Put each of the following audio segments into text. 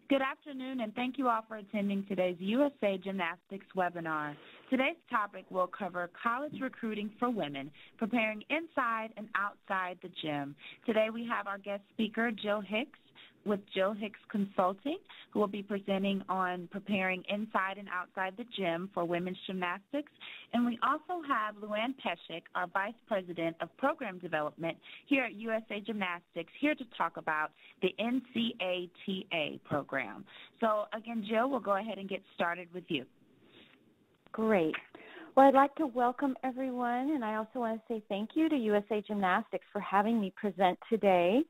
Good afternoon, and thank you all for attending today's USA Gymnastics Webinar. Today's topic will cover college recruiting for women, preparing inside and outside the gym. Today we have our guest speaker, Jill Hicks, with Jill Hicks Consulting, who will be presenting on preparing inside and outside the gym for women's gymnastics. And we also have Luann Peshek, our Vice President of Program Development here at USA Gymnastics, here to talk about the NCATA program. So again, Jill, we'll go ahead and get started with you. Great. Well, I'd like to welcome everyone, and I also want to say thank you to USA Gymnastics for having me present today.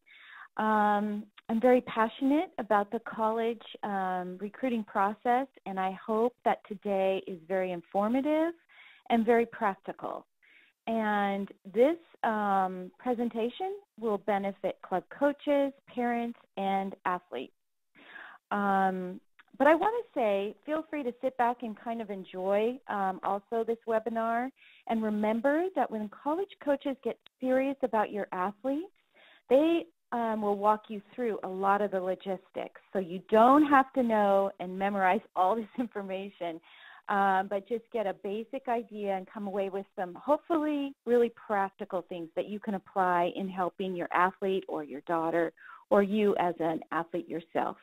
I'm very passionate about the college recruiting process, and I hope that today is very informative and very practical. And this presentation will benefit club coaches, parents, and athletes. But I want to say, feel free to sit back and kind of enjoy also this webinar. And remember that when college coaches get serious about your athletes, they will walk you through a lot of the logistics. So you don't have to know and memorize all this information, but just get a basic idea and come away with some hopefully really practical things that you can apply in helping your athlete or your daughter or you as an athlete yourself.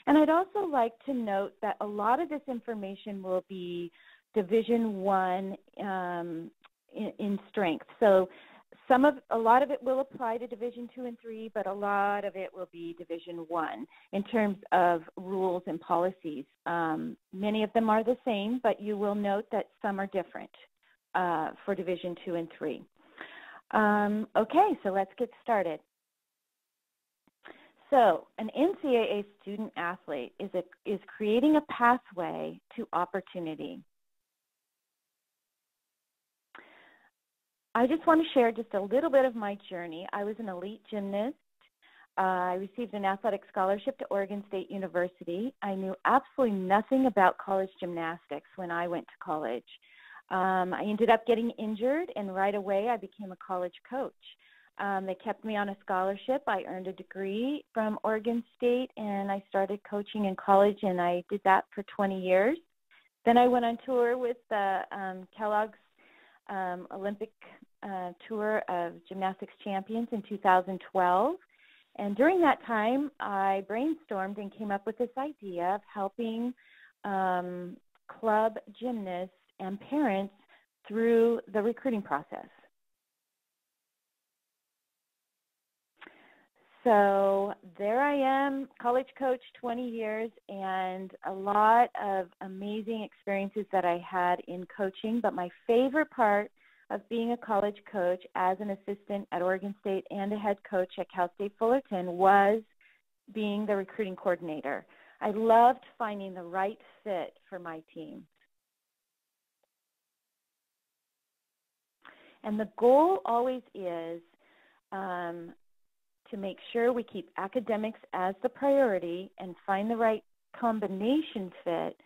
And I'd also like to note that a lot of this information will be Division I in strength. So a lot of it will apply to Division II and III, but a lot of it will be Division I in terms of rules and policies. Many of them are the same, but you will note that some are different for Division II and III. Okay, so let's get started. So an NCAA student athlete is creating a pathway to opportunity. I just want to share just a little bit of my journey. I was an elite gymnast. I received an athletic scholarship to Oregon State University. I knew absolutely nothing about college gymnastics when I went to college. I ended up getting injured, and right away I became a college coach. They kept me on a scholarship. I earned a degree from Oregon State, and I started coaching in college, and I did that for 20 years. Then I went on tour with the Kellogg's Olympic Tour of Gymnastics Champions in 2012. And during that time, I brainstormed and came up with this idea of helping club gymnasts and parents through the recruiting process. So there I am, college coach, 20 years, and a lot of amazing experiences that I had in coaching. But my favorite part of being a college coach as an assistant at Oregon State and a head coach at Cal State Fullerton was being the recruiting coordinator. I loved finding the right fit for my team. And the goal always is to make sure we keep academics as the priority and find the right combination fit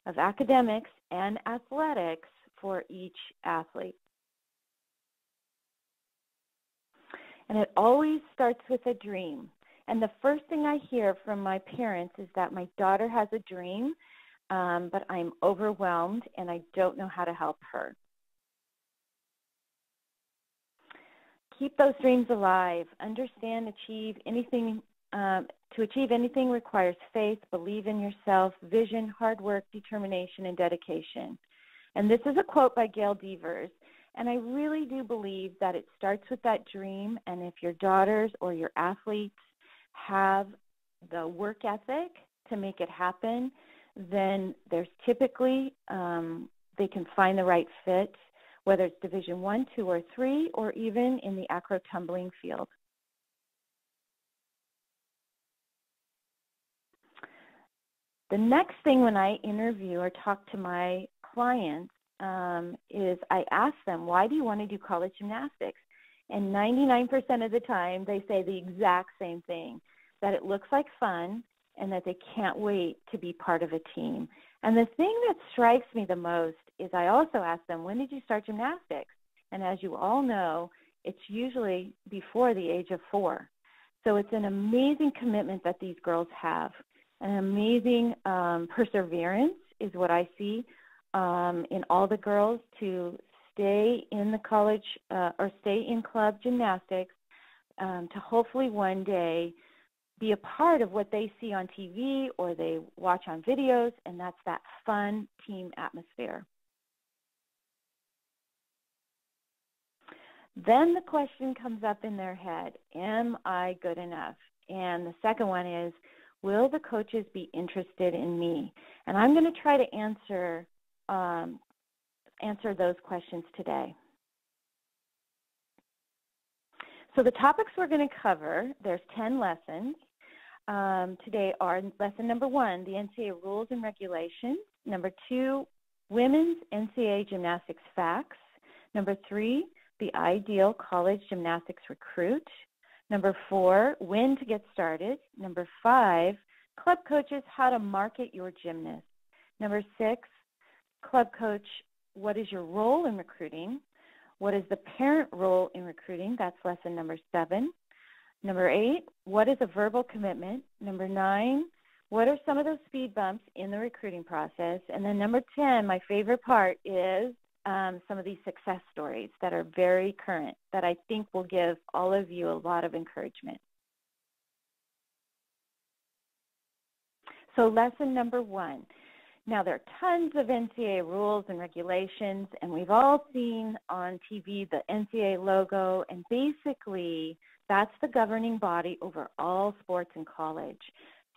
of academics and athletics for each athlete. And it always starts with a dream. And the first thing I hear from my parents is that my daughter has a dream, but I'm overwhelmed and I don't know how to help her. Keep those dreams alive. Understand, to achieve anything requires faith, believe in yourself, vision, hard work, determination, and dedication. And this is a quote by Gail Devers. And I really do believe that it starts with that dream. And if your daughters or your athletes have the work ethic to make it happen, then there's typically, they can find the right fit, whether it's Division I, II, or III, or even in the acro tumbling field. The next thing when I interview or talk to my clients is I ask them, why do you want to do college gymnastics? And 99% of the time they say the exact same thing, that it looks like fun and that they can't wait to be part of a team. And the thing that strikes me the most is I also ask them, when did you start gymnastics? And as you all know, it's usually before the age of 4. So it's an amazing commitment that these girls have. An amazing perseverance is what I see in all the girls to stay in the college or stay in club gymnastics to hopefully one day be a part of what they see on TV or they watch on videos, and that's that fun team atmosphere. Then the question comes up in their head, am I good enough? And the second one is, will the coaches be interested in me? And I'm going to try to answer those questions today. So the topics we're going to cover, there's 10 lessons. Today are lesson number 1, the NCAA rules and regulations. Number 2, women's NCAA gymnastics facts. Number 3, the ideal college gymnastics recruit. Number 4, when to get started. Number 5, club coaches, how to market your gymnast. Number 6, club coach, what is your role in recruiting? What is the parent role in recruiting? That's lesson number 7. Number 8, what is a verbal commitment? Number 9, what are some of those speed bumps in the recruiting process? And then number 10, my favorite part, is some of these success stories that are very current that I think will give all of you a lot of encouragement. So lesson number 1. Now, there are tons of NCAA rules and regulations, and we've all seen on TV the NCAA logo, and basically that's the governing body over all sports in college.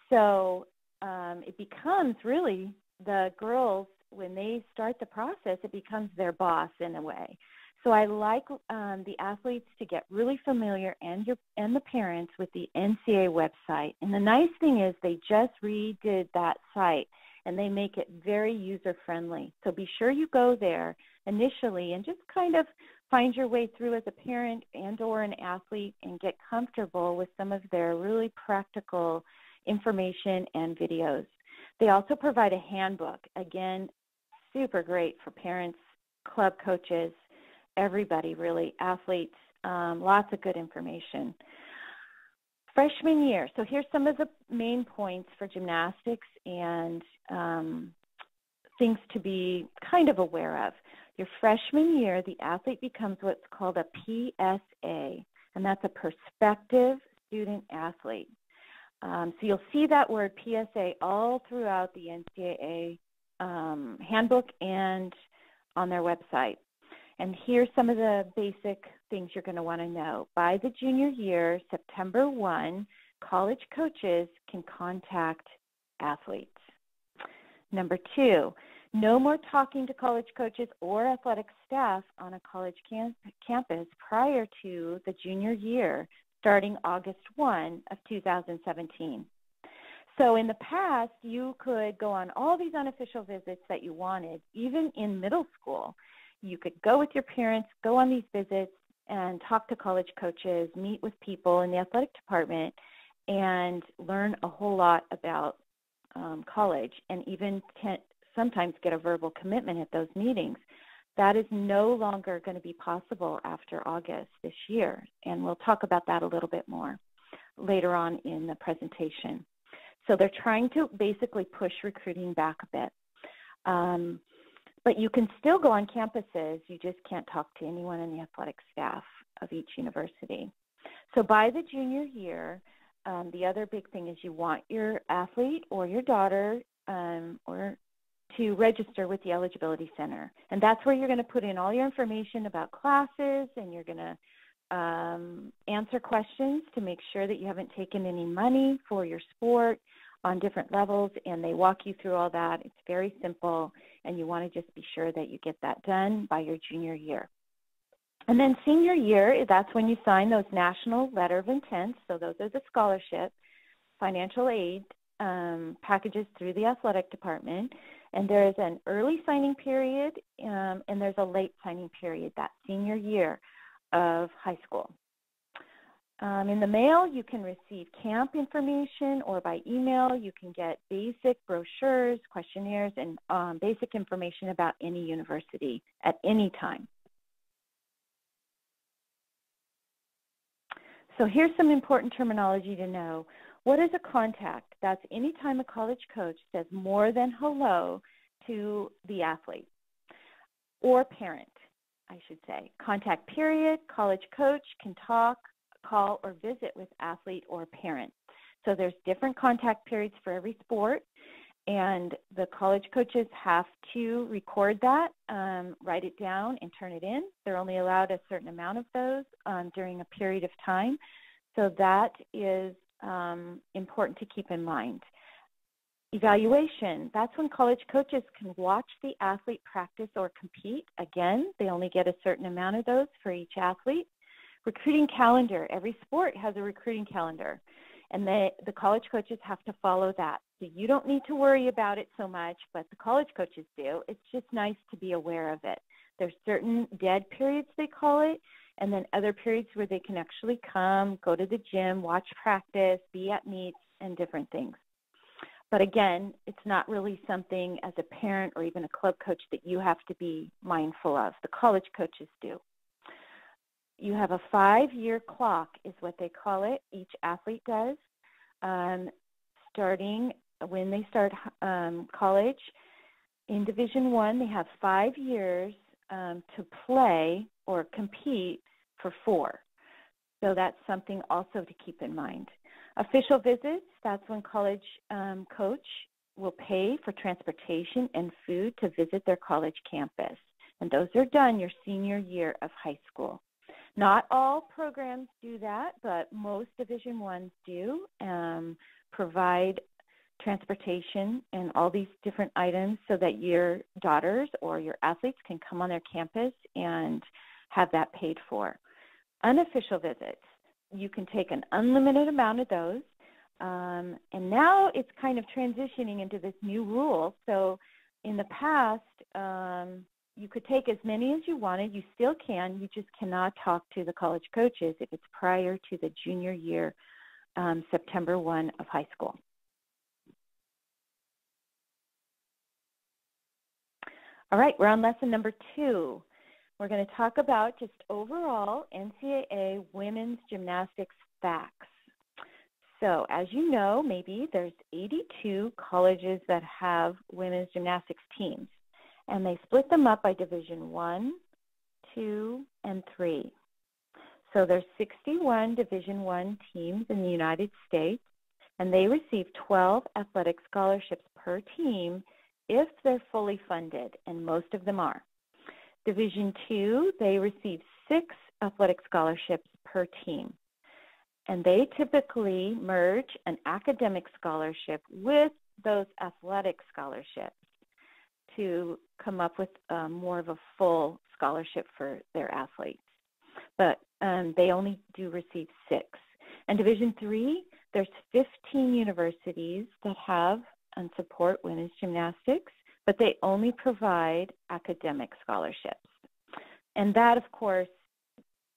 So it becomes really the girls, when they start the process, it becomes their boss in a way. So I like the athletes to get really familiar, and the parents, with the NCAA website. And the nice thing is they just redid that site, and they make it very user-friendly. So be sure you go there initially and just kind of find your way through as a parent and or an athlete and get comfortable with some of their really practical information and videos. They also provide a handbook. Again, super great for parents, club coaches, everybody really, athletes, lots of good information. Freshman year. So here's some of the main points for gymnastics and things to be kind of aware of. Your freshman year, the athlete becomes what's called a PSA, and that's a prospective student athlete. So you'll see that word PSA all throughout the NCAA handbook and on their website. And here's some of the basic things you're going to want to know. By the junior year, September 1, college coaches can contact athletes. Number 2, no more talking to college coaches or athletic staff on a college campus prior to the junior year, starting August 1 of 2017. So in the past, you could go on all these unofficial visits that you wanted, even in middle school. You could go with your parents, go on these visits, and talk to college coaches, meet with people in the athletic department, and learn a whole lot about college, and even sometimes get a verbal commitment at those meetings. That is no longer going to be possible after August this year, and we'll talk about that a little bit more later on in the presentation. So they're trying to basically push recruiting back a bit. But you can still go on campuses, you just can't talk to anyone in the athletic staff of each university. So by the junior year, the other big thing is you want your athlete or your daughter or to register with the Eligibility Center. And that's where you're going to put in all your information about classes, and you're going to answer questions to make sure that you haven't taken any money for your sport on different levels, and they walk you through all that. It's very simple, and you want to just be sure that you get that done by your junior year. And then senior year, that's when you sign those national letter of intent. So those are the scholarship, financial aid packages through the athletic department. And there is an early signing period, and there's a late signing period that senior year of high school. In the mail, you can receive camp information, or by email, you can get basic brochures, questionnaires, and basic information about any university at any time. So here's some important terminology to know. What is a contact? That's any time a college coach says more than hello to the athlete or parent, I should say. Contact period, college coach can talk, call, or visit with athlete or parent. So there's different contact periods for every sport, and the college coaches have to record that, write it down, and turn it in. They're only allowed a certain amount of those during a period of time. So that is important to keep in mind. Evaluation, that's when college coaches can watch the athlete practice or compete. Again, they only get a certain amount of those for each athlete. Recruiting calendar, every sport has a recruiting calendar, and the college coaches have to follow that. So you don't need to worry about it so much, but the college coaches do. It's just nice to be aware of it. There's certain dead periods, they call it, and then other periods where they can actually come, go to the gym, watch practice, be at meets, and different things. But again, it's not really something as a parent or even a club coach that you have to be mindful of. The college coaches do. You have a 5-year clock is what they call it. Each athlete does. Starting when they start college in Division I, they have 5 years to play or compete for 4. So that's something also to keep in mind. Official visits, that's when college coach will pay for transportation and food to visit their college campus. And those are done your senior year of high school. Not all programs do that, but most Division I's do provide transportation and all these different items so that your daughters or your athletes can come on their campus and have that paid for. Unofficial visits, you can take an unlimited amount of those, and now it's kind of transitioning into this new rule. So in the past, you could take as many as you wanted. You still can. You just cannot talk to the college coaches if it's prior to the junior year, September 1 of high school. All right, we're on lesson number 2. We're going to talk about just overall NCAA women's gymnastics facts. So as you know, maybe there's 82 colleges that have women's gymnastics teams, and they split them up by Division I, II, and III. So there's 61 Division I teams in the United States, and they receive 12 athletic scholarships per team if they're fully funded, and most of them are. Division II, they receive 6 athletic scholarships per team, and they typically merge an academic scholarship with those athletic scholarships to come up with more of a full scholarship for their athletes. But they only do receive 6. And Division III, there's 15 universities that have and support women's gymnastics, but they only provide academic scholarships. And that, of course,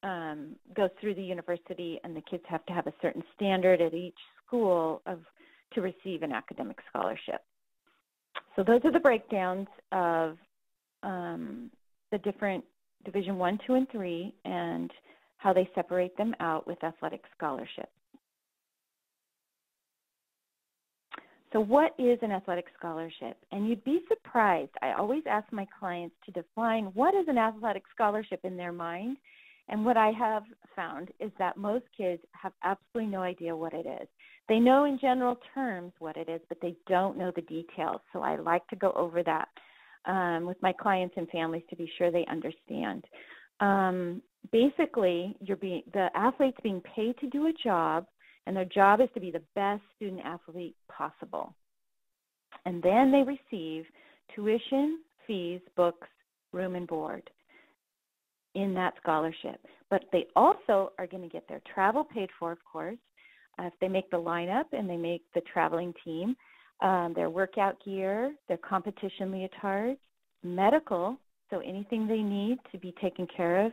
goes through the university, and the kids have to have a certain standard at each school to receive an academic scholarship. So those are the breakdowns of the different Division I, II, and III, and how they separate them out with athletic scholarships. So what is an athletic scholarship? And you'd be surprised. I always ask my clients to define what is an athletic scholarship in their mind. And what I have found is that most kids have absolutely no idea what it is. They know in general terms what it is, but they don't know the details. So I like to go over that with my clients and families to be sure they understand. Basically, the athlete's being paid to do a job, and their job is to be the best student-athlete possible. And then they receive tuition, fees, books, room, and board in that scholarship. But they also are going to get their travel paid for, of course, if they make the lineup and they make the traveling team, their workout gear, their competition leotards, medical, so anything they need to be taken care of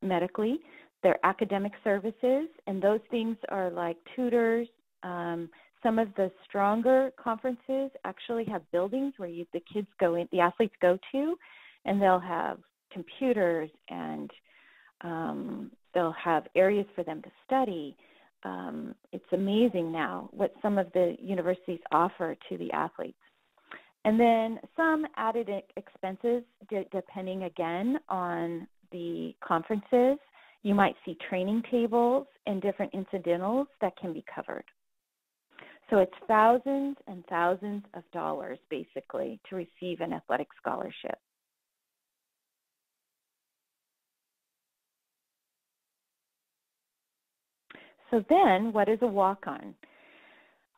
medically, their academic services, and those things are like tutors. Some of the stronger conferences actually have buildings where the athletes go to, and they'll have computers, and they'll have areas for them to study. it's amazing now what some of the universities offer to the athletes. And then some added expenses, depending again on the conferences. You might see training tables and different incidentals that can be covered. So it's thousands and thousands of dollars, basically, to receive an athletic scholarship. So then, what is a walk-on?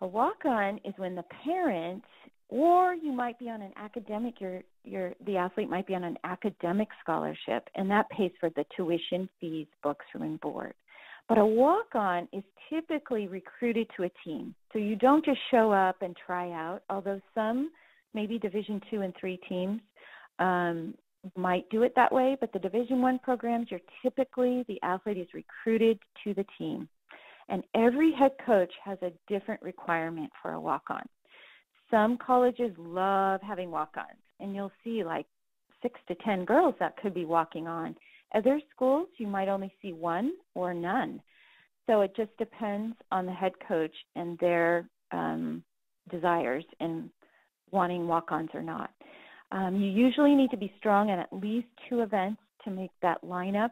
A walk-on is when the parent, or you might be on an academic, the athlete might be on an academic scholarship, and that pays for the tuition, fees, books, room, and board. But a walk-on is typically recruited to a team. So you don't just show up and try out, although some, maybe Division II and III teams, might do it that way, but the Division I programs, the athlete is recruited to the team. And every head coach has a different requirement for a walk-on. Some colleges love having walk-ons, and you'll see like 6 to 10 girls that could be walking on. Other schools, you might only see one or none. So it just depends on the head coach and their desires in wanting walk-ons or not. You usually need to be strong in at least 2 events to make that lineup.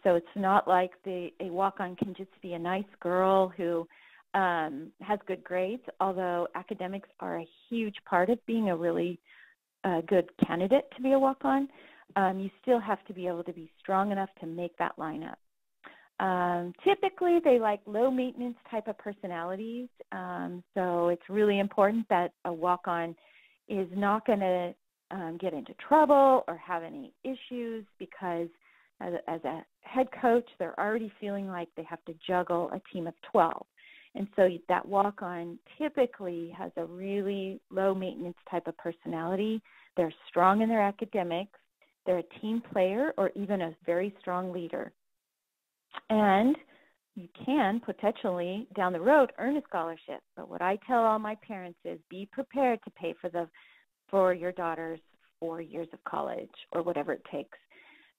So it's not like a walk-on can just be a nice girl who has good grades, although academics are a huge part of being a really good candidate to be a walk-on. You still have to be able to be strong enough to make that lineup. Typically, they like low-maintenance type of personalities, so it's really important that a walk-on is not going to get into trouble or have any issues, because as a head coach, they're already feeling like they have to juggle a team of 12. And so that walk-on typically has a really low-maintenance type of personality. They're strong in their academics. They're a team player or even a very strong leader. And you can potentially, down the road, earn a scholarship. But what I tell all my parents is be prepared to pay for your daughter's 4 years of college or whatever it takes,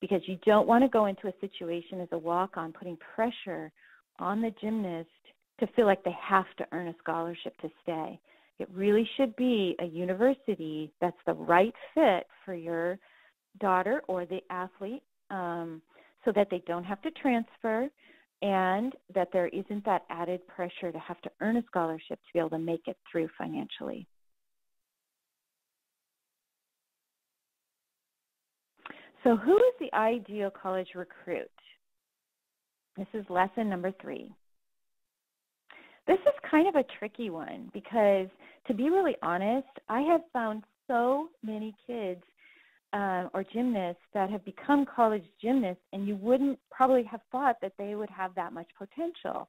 because you don't want to go into a situation as a walk-on putting pressure on the gymnast to feel like they have to earn a scholarship to stay. It really should be a university that's the right fit for your daughter or the athlete, so that they don't have to transfer and that there isn't that added pressure to have to earn a scholarship to be able to make it through financially. So who is the ideal college recruit? This is lesson number 3. This is kind of a tricky one because, to be really honest, I have found so many kids or gymnasts that have become college gymnasts, and you wouldn't probably have thought that they would have that much potential,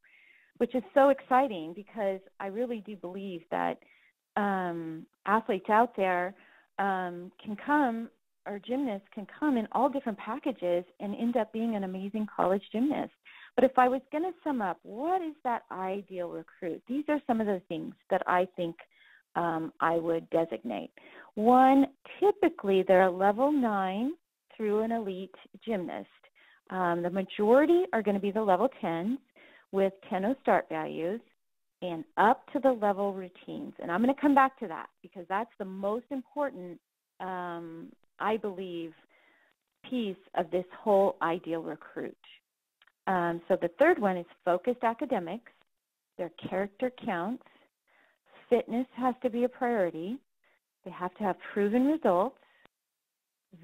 which is so exciting because I really do believe that athletes out there can come, or gymnasts can come in all different packages and end up being an amazing college gymnast. But if I was going to sum up, what is that ideal recruit? These are some of the things that I think I would designate. 1, typically they're a level 9 through an elite gymnast. The majority are going to be the level 10s with 10.0 start values and up to the level routines. And I'm going to come back to that because that's the most important, I believe, piece of this whole ideal recruit. So the third one is focused academics. Their character counts. Fitness has to be a priority. They have to have proven results.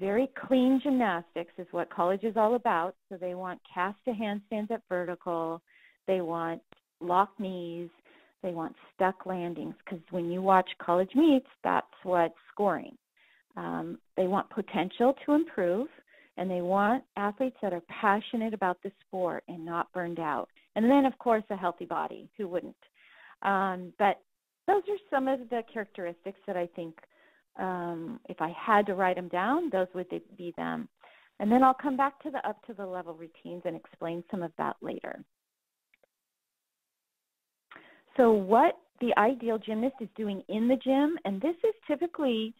Very clean gymnastics is what college is all about. So they want cast to handstands at vertical. They want locked knees. They want stuck landings, because when you watch college meets, that's what's scoring. They want potential to improve, and they want athletes that are passionate about the sport and not burned out. And then, of course, a healthy body. Who wouldn't? But those are some of the characteristics that I think, if I had to write them down, those would be them. And then I'll come back to the up to the level routines and explain some of that later. So what the ideal gymnast is doing in the gym, and this is typically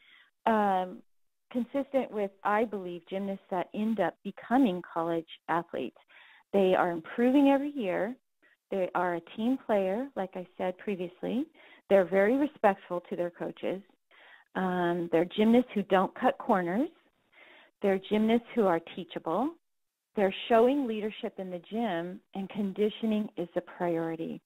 consistent with, I believe, gymnasts that end up becoming college athletes. They are improving every year. They are a team player, like I said previously. They're very respectful to their coaches. They're gymnasts who don't cut corners. They're gymnasts who are teachable. They're showing leadership in the gym, and conditioning is a priority.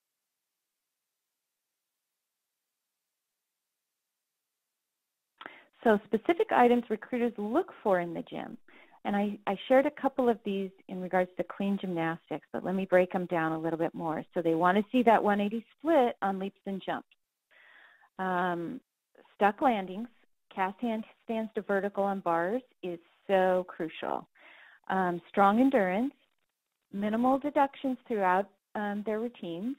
So specific items recruiters look for in the gym. And I shared a couple of these in regards to clean gymnastics, but let me break them down a little bit more. So they want to see that 180 split on leaps and jumps. Stuck landings, cast handstands to vertical on bars is so crucial. Strong endurance, minimal deductions throughout their routines,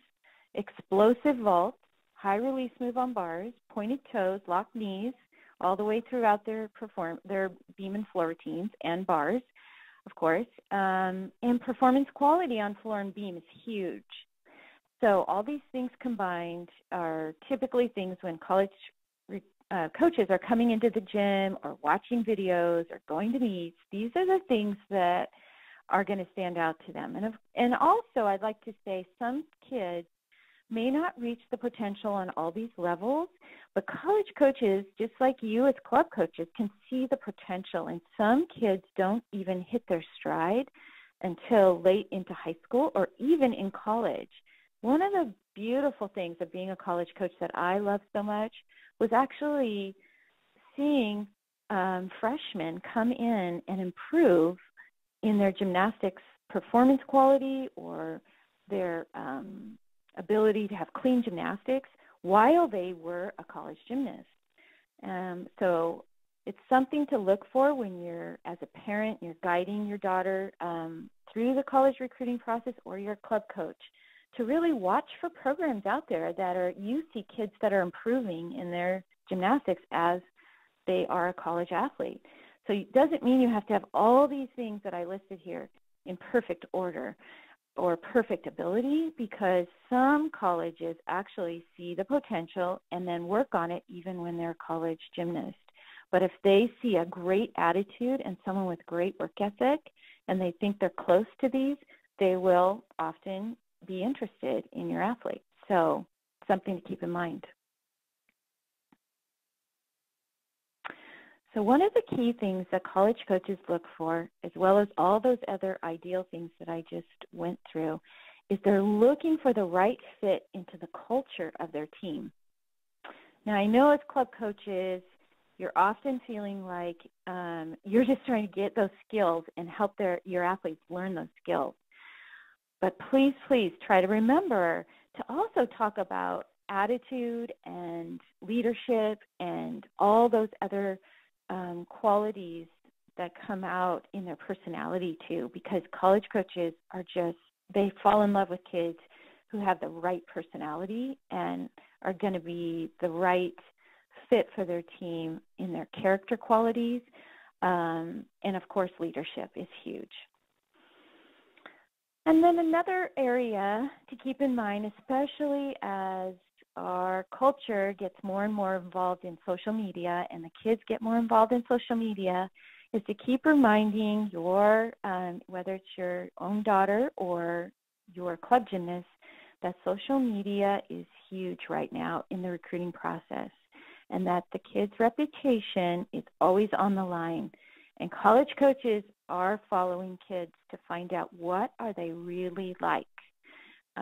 explosive vaults, high release move on bars, pointed toes, locked knees, all the way throughout their beam and floor routines and bars, of course. And performance quality on floor and beam is huge. So all these things combined are typically things when college coaches are coming into the gym or watching videos or going to meets. These are the things that are going to stand out to them. And also I'd like to say some kids may not reach the potential on all these levels, but college coaches, just like you as club coaches, can see the potential. And some kids don't even hit their stride until late into high school or even in college. One of the beautiful things of being a college coach that I love so much was actually seeing freshmen come in and improve in their gymnastics performance quality or their ability to have clean gymnastics while they were a college gymnast. So it's something to look for when you're, as a parent, you're guiding your daughter through the college recruiting process, or you're a club coach, to really watch for programs out there that you see kids that are improving in their gymnastics as they are a college athlete. So it doesn't mean you have to have all these things that I listed here in perfect order or perfect ability, because some colleges actually see the potential and then work on it even when they're a college gymnast. But if they see a great attitude and someone with great work ethic and they think they're close to these, they will often be interested in your athlete. So something to keep in mind. So one of the key things that college coaches look for, as well as all those other ideal things that I just went through, is they're looking for the right fit into the culture of their team. Now, I know as club coaches, you're often feeling like you're just trying to get those skills and help your athletes learn those skills. But please, please try to remember to also talk about attitude and leadership and all those other qualities that come out in their personality too, because college coaches they fall in love with kids who have the right personality and are going to be the right fit for their team in their character qualities. And of course, leadership is huge. And then another area to keep in mind, especially as our culture gets more and more involved in social media and the kids get more involved in social media, is to keep reminding your, whether it's your own daughter or your club gymnast, that social media is huge right now in the recruiting process, and that the kid's reputation is always on the line. And college coaches are following kids to find out what are they really like.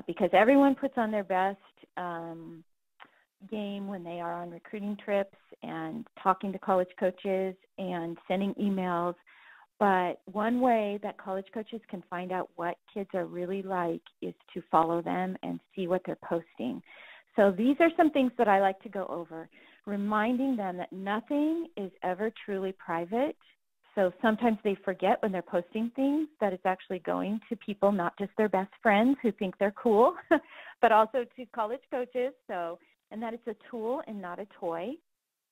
Because everyone puts on their best game when they are on recruiting trips and talking to college coaches and sending emails. But one way that college coaches can find out what kids are really like is to follow them and see what they're posting. So these are some things that I like to go over, reminding them that nothing is ever truly private. So sometimes they forget when they're posting things that it's actually going to people, not just their best friends who think they're cool, but also to college coaches. And that it's a tool and not a toy.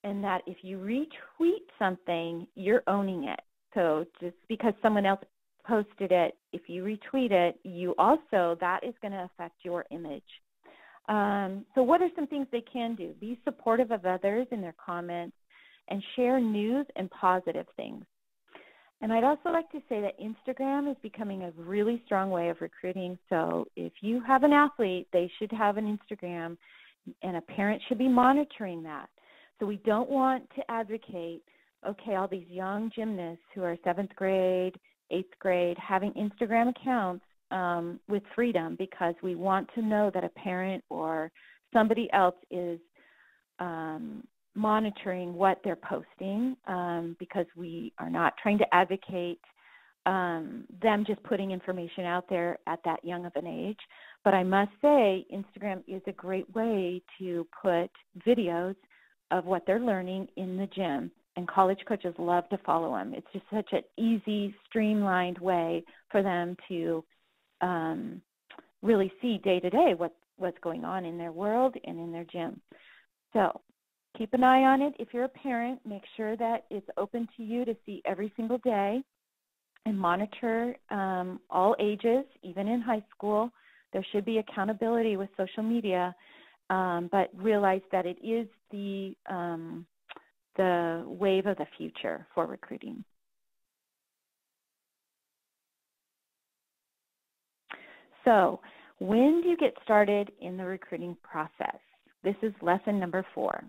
And that if you retweet something, you're owning it. So just because someone else posted it, if you retweet it, that is going to affect your image. So what are some things they can do? Be supportive of others in their comments and share news and positive things. And I'd also like to say that Instagram is becoming a really strong way of recruiting. So if you have an athlete, they should have an Instagram, and a parent should be monitoring that. So we don't want to advocate, okay, all these young gymnasts who are 7th grade, 8th grade, having Instagram accounts with freedom, because we want to know that a parent or somebody else is monitoring what they're posting, because we are not trying to advocate them just putting information out there at that young of an age. But I must say Instagram is a great way to put videos of what they're learning in the gym, and college coaches love to follow them. It's just such an easy, streamlined way for them to really see day to day what's going on in their world and in their gym. So keep an eye on it. If you're a parent, make sure that it's open to you to see every single day, and monitor all ages, even in high school. There should be accountability with social media, but realize that it is the wave of the future for recruiting. So when do you get started in the recruiting process? This is lesson number 4.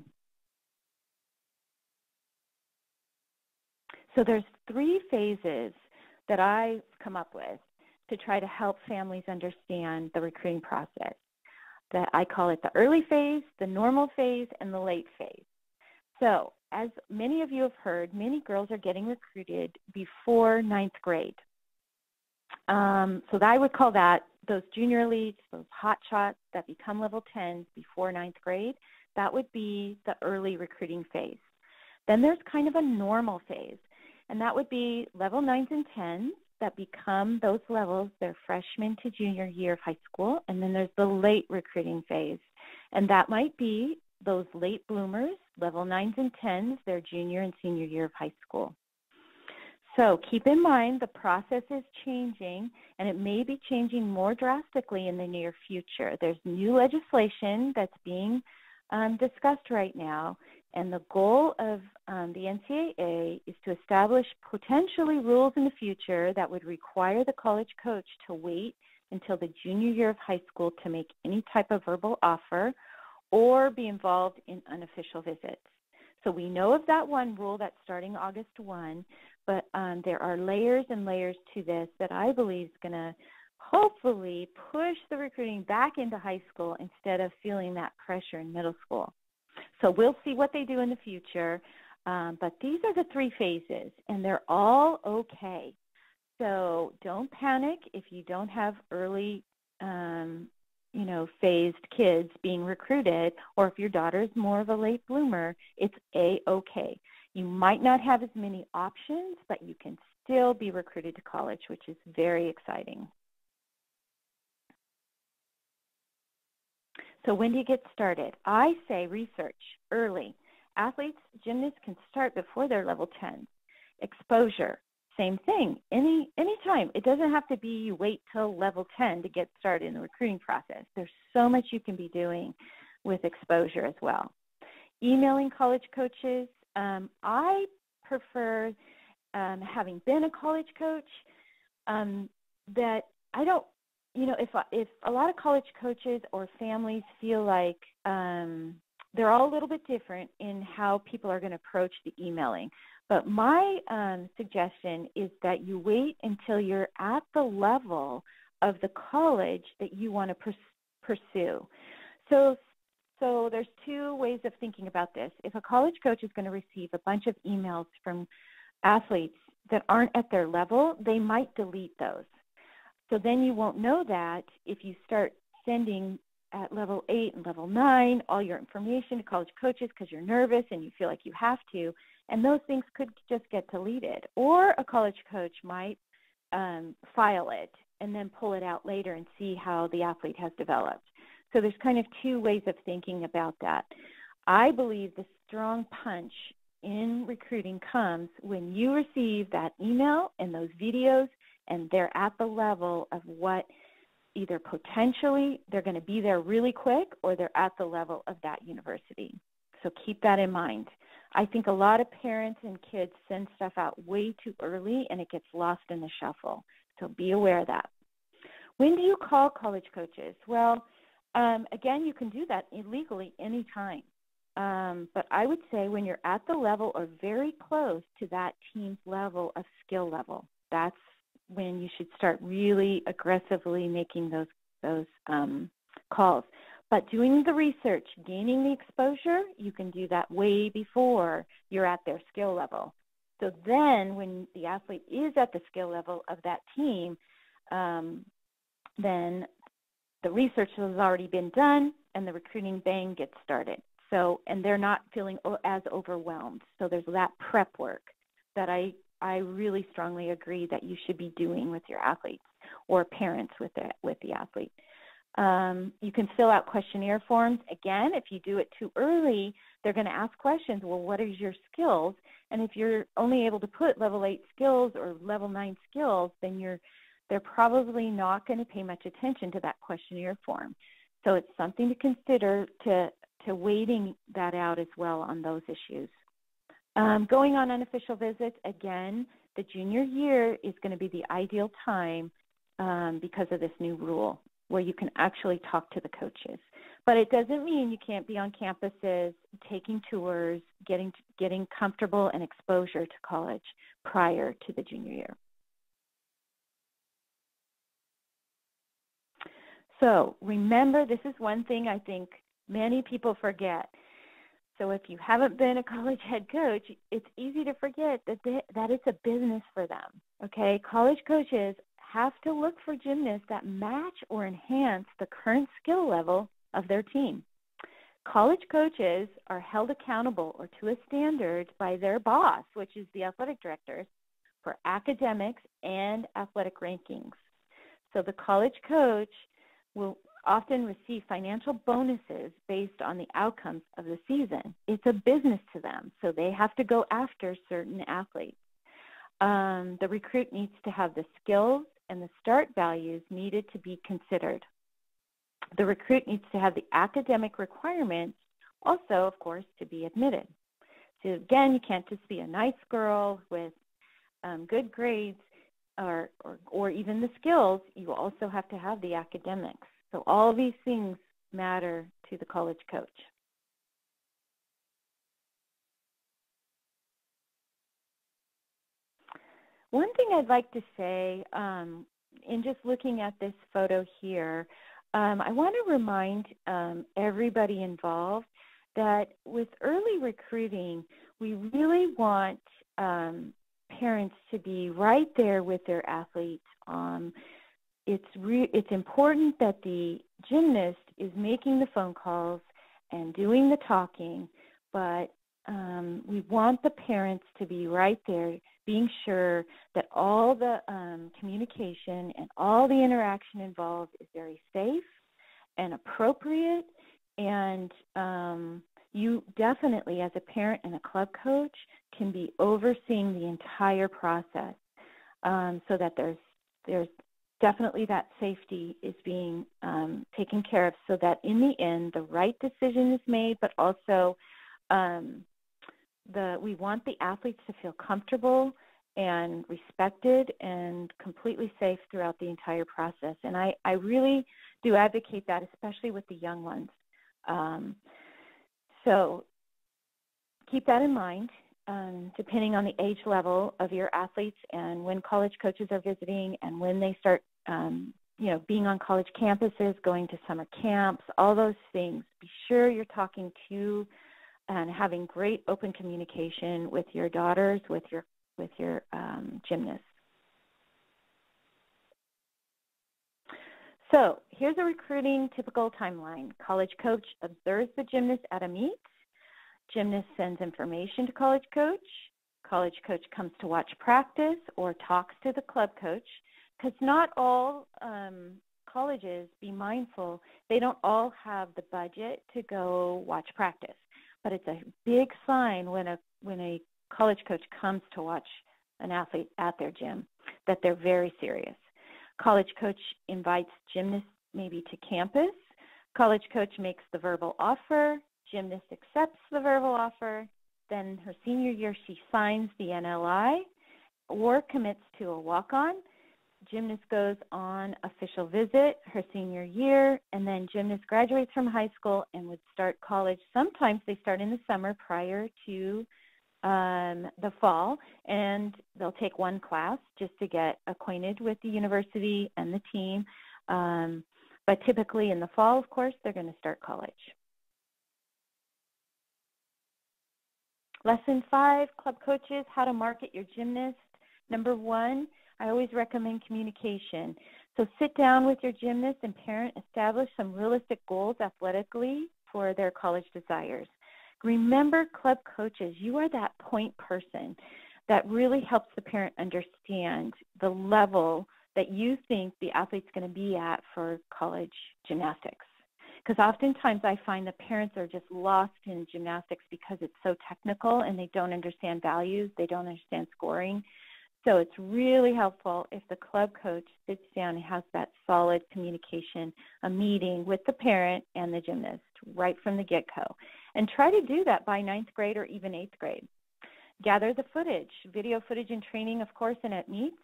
So there's 3 phases that I've come up with to try to help families understand the recruiting process. That I call it the early phase, the normal phase, and the late phase. So as many of you have heard, many girls are getting recruited before 9th grade. So I would call that those junior elites, those hot shots that become level 10s before 9th grade. That would be the early recruiting phase. Then there's kind of a normal phase, and that would be level 9s and 10s that become those levels their freshman to junior year of high school. And then there's the late recruiting phase, and that might be those late bloomers, level 9s and 10s, their junior and senior year of high school. So keep in mind the process is changing, and it may be changing more drastically in the near future. There's new legislation that's being discussed right now, and the goal of the NCAA is to establish potentially rules in the future that would require the college coach to wait until the junior year of high school to make any type of verbal offer or be involved in unofficial visits. So we know of that one rule that's starting August 1, but there are layers and layers to this that I believe is going to hopefully push the recruiting back into high school instead of feeling that pressure in middle school. So we'll see what they do in the future, but these are the 3 phases, and they're all okay. So don't panic if you don't have early, phased kids being recruited, or if your daughter's more of a late bloomer, it's A-okay. You might not have as many options, but you can still be recruited to college, which is very exciting. So when do you get started? I say research early. Athletes, gymnasts can start before they're level 10. Exposure, same thing, any time. It doesn't have to be you wait till level 10 to get started in the recruiting process. There's so much you can be doing with exposure as well. Emailing college coaches, I prefer, having been a college coach, that I don't, if a lot of college coaches or families feel like they're all a little bit different in how people are going to approach the emailing. But my suggestion is that you wait until you're at the level of the college that you want to pursue. So there's 2 ways of thinking about this. If a college coach is going to receive a bunch of emails from athletes that aren't at their level, they might delete those. So then you won't know that if you start sending at level 8 and level 9 all your information to college coaches because you're nervous and you feel like you have to, and those things could just get deleted. Or a college coach might file it and then pull it out later and see how the athlete has developed. So there's kind of 2 ways of thinking about that. I believe the strong punch in recruiting comes when you receive that email and those videos, and they're at the level of what either potentially they're going to be there really quick, or they're at the level of that university. So keep that in mind. I think a lot of parents and kids send stuff out way too early, and it gets lost in the shuffle. So be aware of that. When do you call college coaches? Well, again, you can do that illegally anytime. But I would say when you're at the level or very close to that team's level of skill level, that's when you should start really aggressively making those calls. But doing the research, gaining the exposure, you can do that way before you're at their skill level. So then when the athlete is at the skill level of that team, then the research has already been done and the recruiting bang gets started. So, and they're not feeling as overwhelmed. So there's that prep work that I really strongly agree that you should be doing with your athletes or parents with the athlete. You can fill out questionnaire forms. Again, if you do it too early, they're going to ask questions. Well, what is your skills? And if you're only able to put level 8 skills or level 9 skills, then they're probably not going to pay much attention to that questionnaire form. So it's something to consider to waiting that out as well on those issues. Going on unofficial visits, again, the junior year is going to be the ideal time because of this new rule where you can actually talk to the coaches. But it doesn't mean you can't be on campuses, taking tours, getting comfortable and exposure to college prior to the junior year. So remember, this is one thing I think many people forget. So if you haven't been a college head coach, it's easy to forget that it's a business for them, okay? College coaches have to look for gymnasts that match or enhance the current skill level of their team. College coaches are held accountable or to a standard by their boss, which is the athletic directors, for academics and athletic rankings. So the college coach will often receive financial bonuses based on the outcomes of the season. It's a business to them, so they have to go after certain athletes. The recruit needs to have the skills and the start values needed to be considered. The recruit needs to have the academic requirements also, of course, to be admitted. So again, you can't just be a nice girl with good grades or even the skills. You also have to have the academics. So all of these things matter to the college coach. One thing I'd like to say, in just looking at this photo here, I want to remind everybody involved that with early recruiting, we really want parents to be right there with their athletes. It's important that the gymnast is making the phone calls and doing the talking, but we want the parents to be right there, being sure that all the communication and all the interaction involved is very safe and appropriate, and you definitely, as a parent and a club coach, can be overseeing the entire process so that there's definitely that safety is being taken care of so that in the end the right decision is made, but also we want the athletes to feel comfortable and respected and completely safe throughout the entire process. And I really do advocate that, especially with the young ones. So keep that in mind, depending on the age level of your athletes and when college coaches are visiting and when they start, being on college campuses, going to summer camps, all those things. Be sure you're talking to and having great open communication with your daughters, with your gymnasts. So here's a recruiting typical timeline. College coach observes the gymnast at a meet. Gymnast sends information to college coach. College coach comes to watch practice or talks to the club coach, because not all colleges, be mindful, they don't all have the budget to go watch practice. But it's a big sign when a college coach comes to watch an athlete at their gym that they're very serious. College coach invites gymnasts maybe to campus. College coach makes the verbal offer. Gymnast accepts the verbal offer. then her senior year she signs the NLI or commits to a walk-on. Gymnast goes on official visit her senior year, and then gymnast graduates from high school and would start college. Sometimes they start in the summer prior to the fall, and they'll take one class just to get acquainted with the university and the team. But typically in the fall, of course, they're going to start college. Lesson 5, club coaches, how to market your gymnast. Number 1, I always recommend communication. So sit down with your gymnast and parent, establish some realistic goals athletically for their college desires. Remember, club coaches, you are that point person that really helps the parent understand the level that you think the athlete's going to be at for college gymnastics. Because oftentimes I find the parents are just lost in gymnastics because it's so technical and they don't understand values, they don't understand scoring. So it's really helpful if the club coach sits down and has that solid communication, a meeting with the parent and the gymnast right from the get-go. And try to do that by 9th grade or even 8th grade. Gather the footage, video footage and training, of course, and at meets.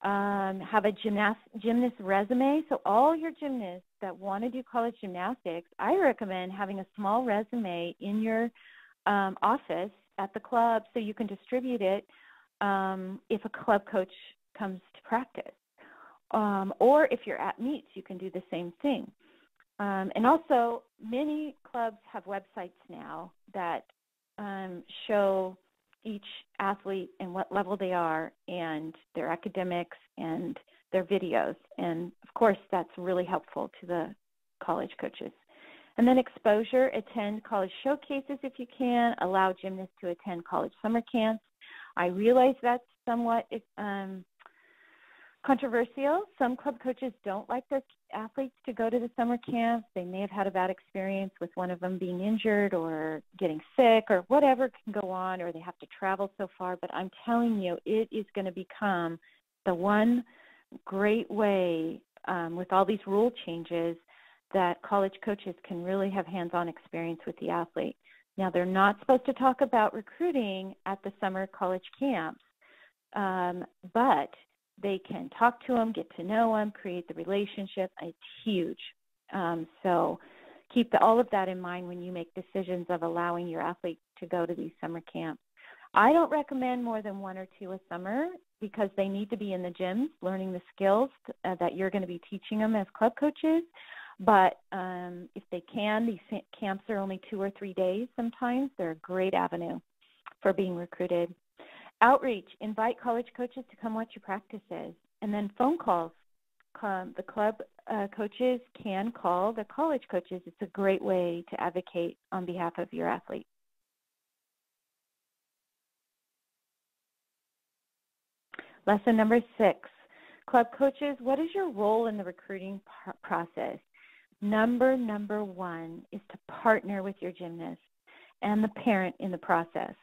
Have a gymnast resume. So all your gymnasts that want to do college gymnastics, I recommend having a small resume in your office at the club so you can distribute it if a club coach comes to practice. Or if you're at meets, you can do the same thing. And also, many clubs have websites now that show each athlete and what level they are and their academics and their videos. And, of course, that's really helpful to the college coaches. And then exposure, attend college showcases if you can, allow gymnasts to attend college summer camps. I realize that's somewhat controversial. Some club coaches don't like their athletes to go to the summer camps. They may have had a bad experience with one of them being injured or getting sick or whatever can go on, or they have to travel so far. But I'm telling you, it is going to become the one great way with all these rule changes that college coaches can really have hands-on experience with the athlete. Now, they're not supposed to talk about recruiting at the summer college camps, but they can talk to them, get to know them, create the relationship. It's huge. So keep all of that in mind when you make decisions of allowing your athletes to go to these summer camps. I don't recommend more than 1 or 2 a summer because they need to be in the gyms learning the skills that you're going to be teaching them as club coaches. But if they can, these camps are only 2 or 3 days sometimes. They're a great avenue for being recruited. Outreach, invite college coaches to come watch your practices. And then phone calls. The club coaches can call the college coaches. It's a great way to advocate on behalf of your athlete. Lesson number 6, club coaches, what is your role in the recruiting process? Number 1 is to partner with your gymnast and the parent in the process.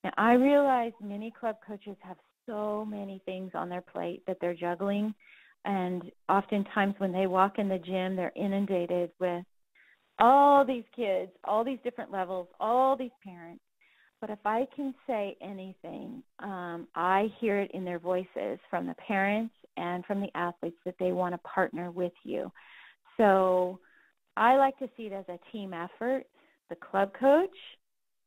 Now, I realize many club coaches have so many things on their plate that they're juggling, and oftentimes when they walk in the gym, they're inundated with all these kids, all these different levels, all these parents. But if I can say anything, I hear it in their voices from the parents and from the athletes that they want to partner with you. So I like to see it as a team effort. The club coach,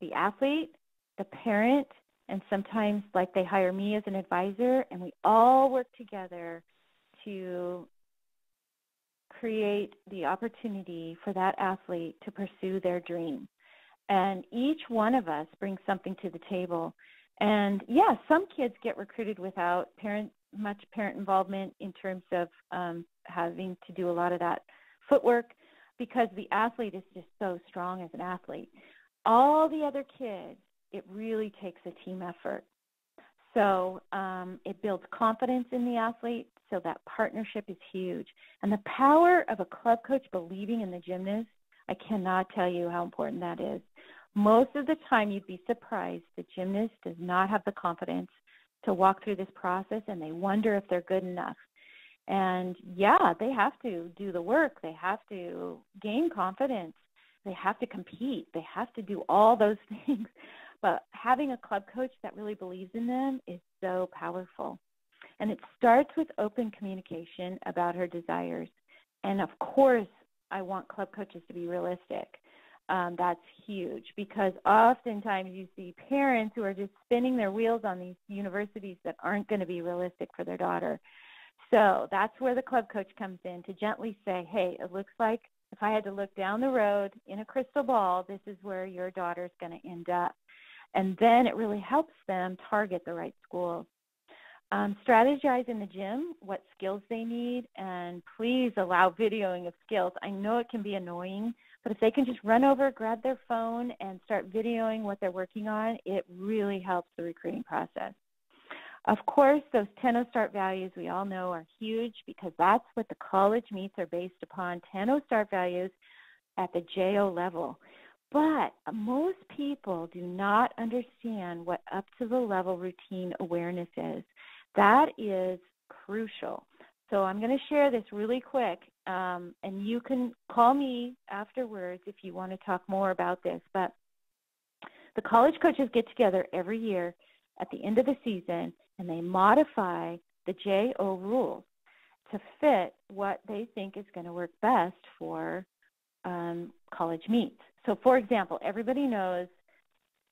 the athlete, the parent, and sometimes like they hire me as an advisor, and we all work together to create the opportunity for that athlete to pursue their dream. And each one of us brings something to the table. And, yeah, some kids get recruited without much parent involvement in terms of having to do a lot of that footwork because the athlete is just so strong as an athlete. All the other kids, it really takes a team effort. So it builds confidence in the athlete, so that partnership is huge. And the power of a club coach believing in the gymnast, I cannot tell you how important that is. Most of the time you'd be surprised the gymnast does not have the confidence to walk through this process, and they wonder if they're good enough. And, yeah, they have to do the work. They have to gain confidence. They have to compete. They have to do all those things. But having a club coach that really believes in them is so powerful. And it starts with open communication about her desires. And, of course, I want club coaches to be realistic. That's huge because oftentimes you see parents who are just spinning their wheels on these universities that aren't going to be realistic for their daughter. So that's where the club coach comes in to gently say, hey, it looks like if I had to look down the road in a crystal ball, this is where your daughter's going to end up. And then it really helps them target the right schools. Strategize in the gym what skills they need, and please allow videoing of skills. I know it can be annoying, but if they can just run over, grab their phone, and start videoing what they're working on, it really helps the recruiting process. Of course, those 10 start values we all know are huge because that's what the college meets are based upon, 10 start values at the JO level. But most people do not understand what up to the level routine awareness is. That is crucial. So I'm going to share this really quick, and you can call me afterwards if you want to talk more about this. But the college coaches get together every year at the end of the season, and they modify the JO rules to fit what they think is going to work best for college meets. So, for example, everybody knows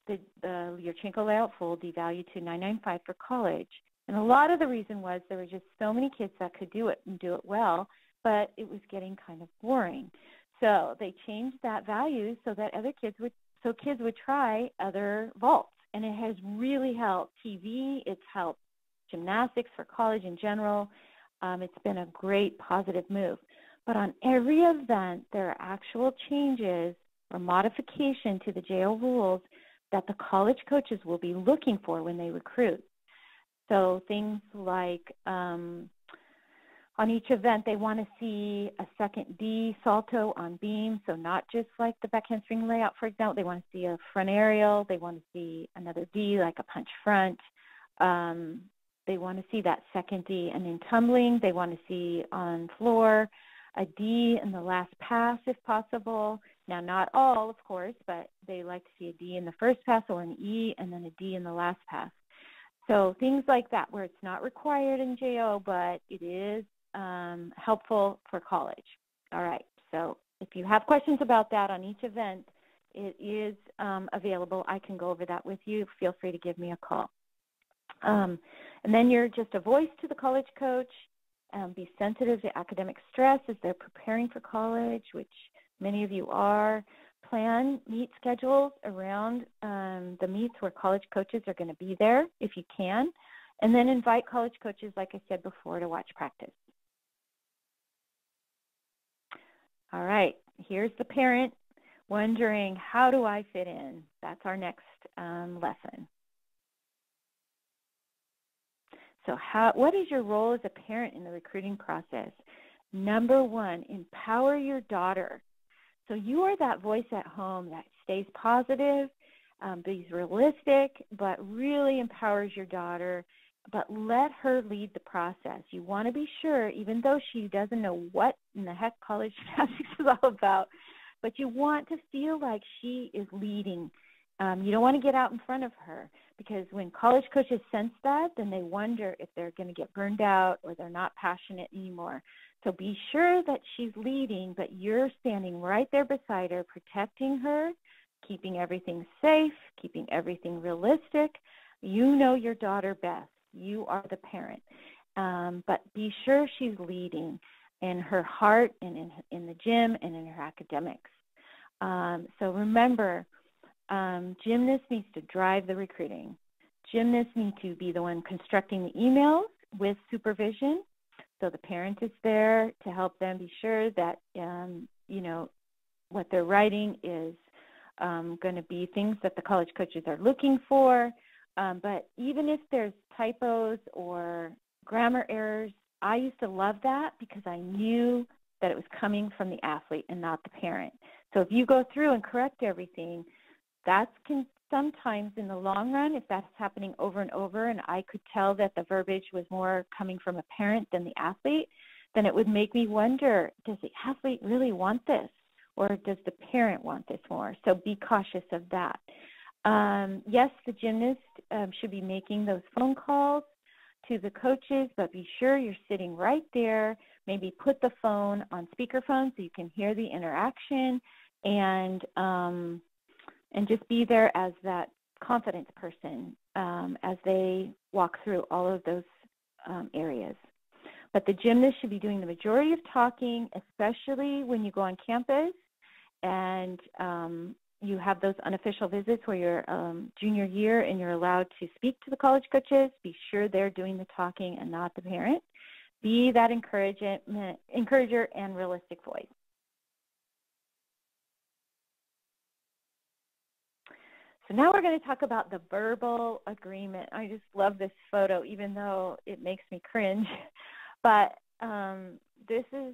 the Yurchenko layout full devalued to $9.95 for college. And a lot of the reason was there were just so many kids that could do it and do it well, but it was getting kind of boring. So they changed that value so that kids would try other vaults. And it has really helped TV. It's helped gymnastics for college in general. It's been a great positive move. But on every event, there are actual changes or modification to the JO rules that the college coaches will be looking for when they recruit. So things like on each event, they want to see a second D salto on beam, so not just like the back handspring layout, for example. They want to see a front aerial. They want to see another D, like a punch front. They want to see that second D. And in tumbling, they want to see on floor a D in the last pass if possible. Now, not all, of course, but they like to see a D in the first pass or an E and then a D in the last pass. So things like that where it's not required in JO, but it is helpful for college. All right, so if you have questions about that on each event, it is available. I can go over that with you. Feel free to give me a call. And then you're just a voice to the college coach. Be sensitive to academic stress as they're preparing for college, which many of you are. Plan meet schedules around the meets where college coaches are going to be there if you can. And then invite college coaches, like I said before, to watch practice. All right, here's the parent wondering, how do I fit in? That's our next lesson. So what is your role as a parent in the recruiting process? Number one, empower your daughter. So you are that voice at home that stays positive, be realistic, but really empowers your daughter, but let her lead the process. You want to be sure, even though she doesn't know what in the heck college gymnastics is all about, but you want to feel like she is leading. You don't want to get out in front of her, because when college coaches sense that, then they wonder if they're going to get burned out or they're not passionate anymore. So be sure that she's leading, but you're standing right there beside her, protecting her, keeping everything safe, keeping everything realistic. You know your daughter best. You are the parent. But be sure she's leading in her heart and in the gym and in her academics. So remember, gymnasts needs to drive the recruiting. Gymnasts need to be the one constructing the emails with supervision. So the parent is there to help them be sure that, what they're writing is going to be things that the college coaches are looking for. But even if there's typos or grammar errors, I used to love that because I knew that it was coming from the athlete and not the parent. So if you go through and correct everything, that can sometimes in the long run, if that's happening over and over, and I could tell that the verbiage was more coming from a parent than the athlete, then it would make me wonder, does the athlete really want this? Or does the parent want this more? So be cautious of that. Yes, the gymnast should be making those phone calls to the coaches, but be sure you're sitting right there. Maybe put the phone on speakerphone so you can hear the interaction, and just be there as that confidence person as they walk through all of those areas. But the gymnast should be doing the majority of talking, especially when you go on campus and you have those unofficial visits where you're junior year and you're allowed to speak to the college coaches. Be sure they're doing the talking and not the parent. Be that encourager and realistic voice. So now we're going to talk about the verbal agreement. I just love this photo, even though it makes me cringe. But this is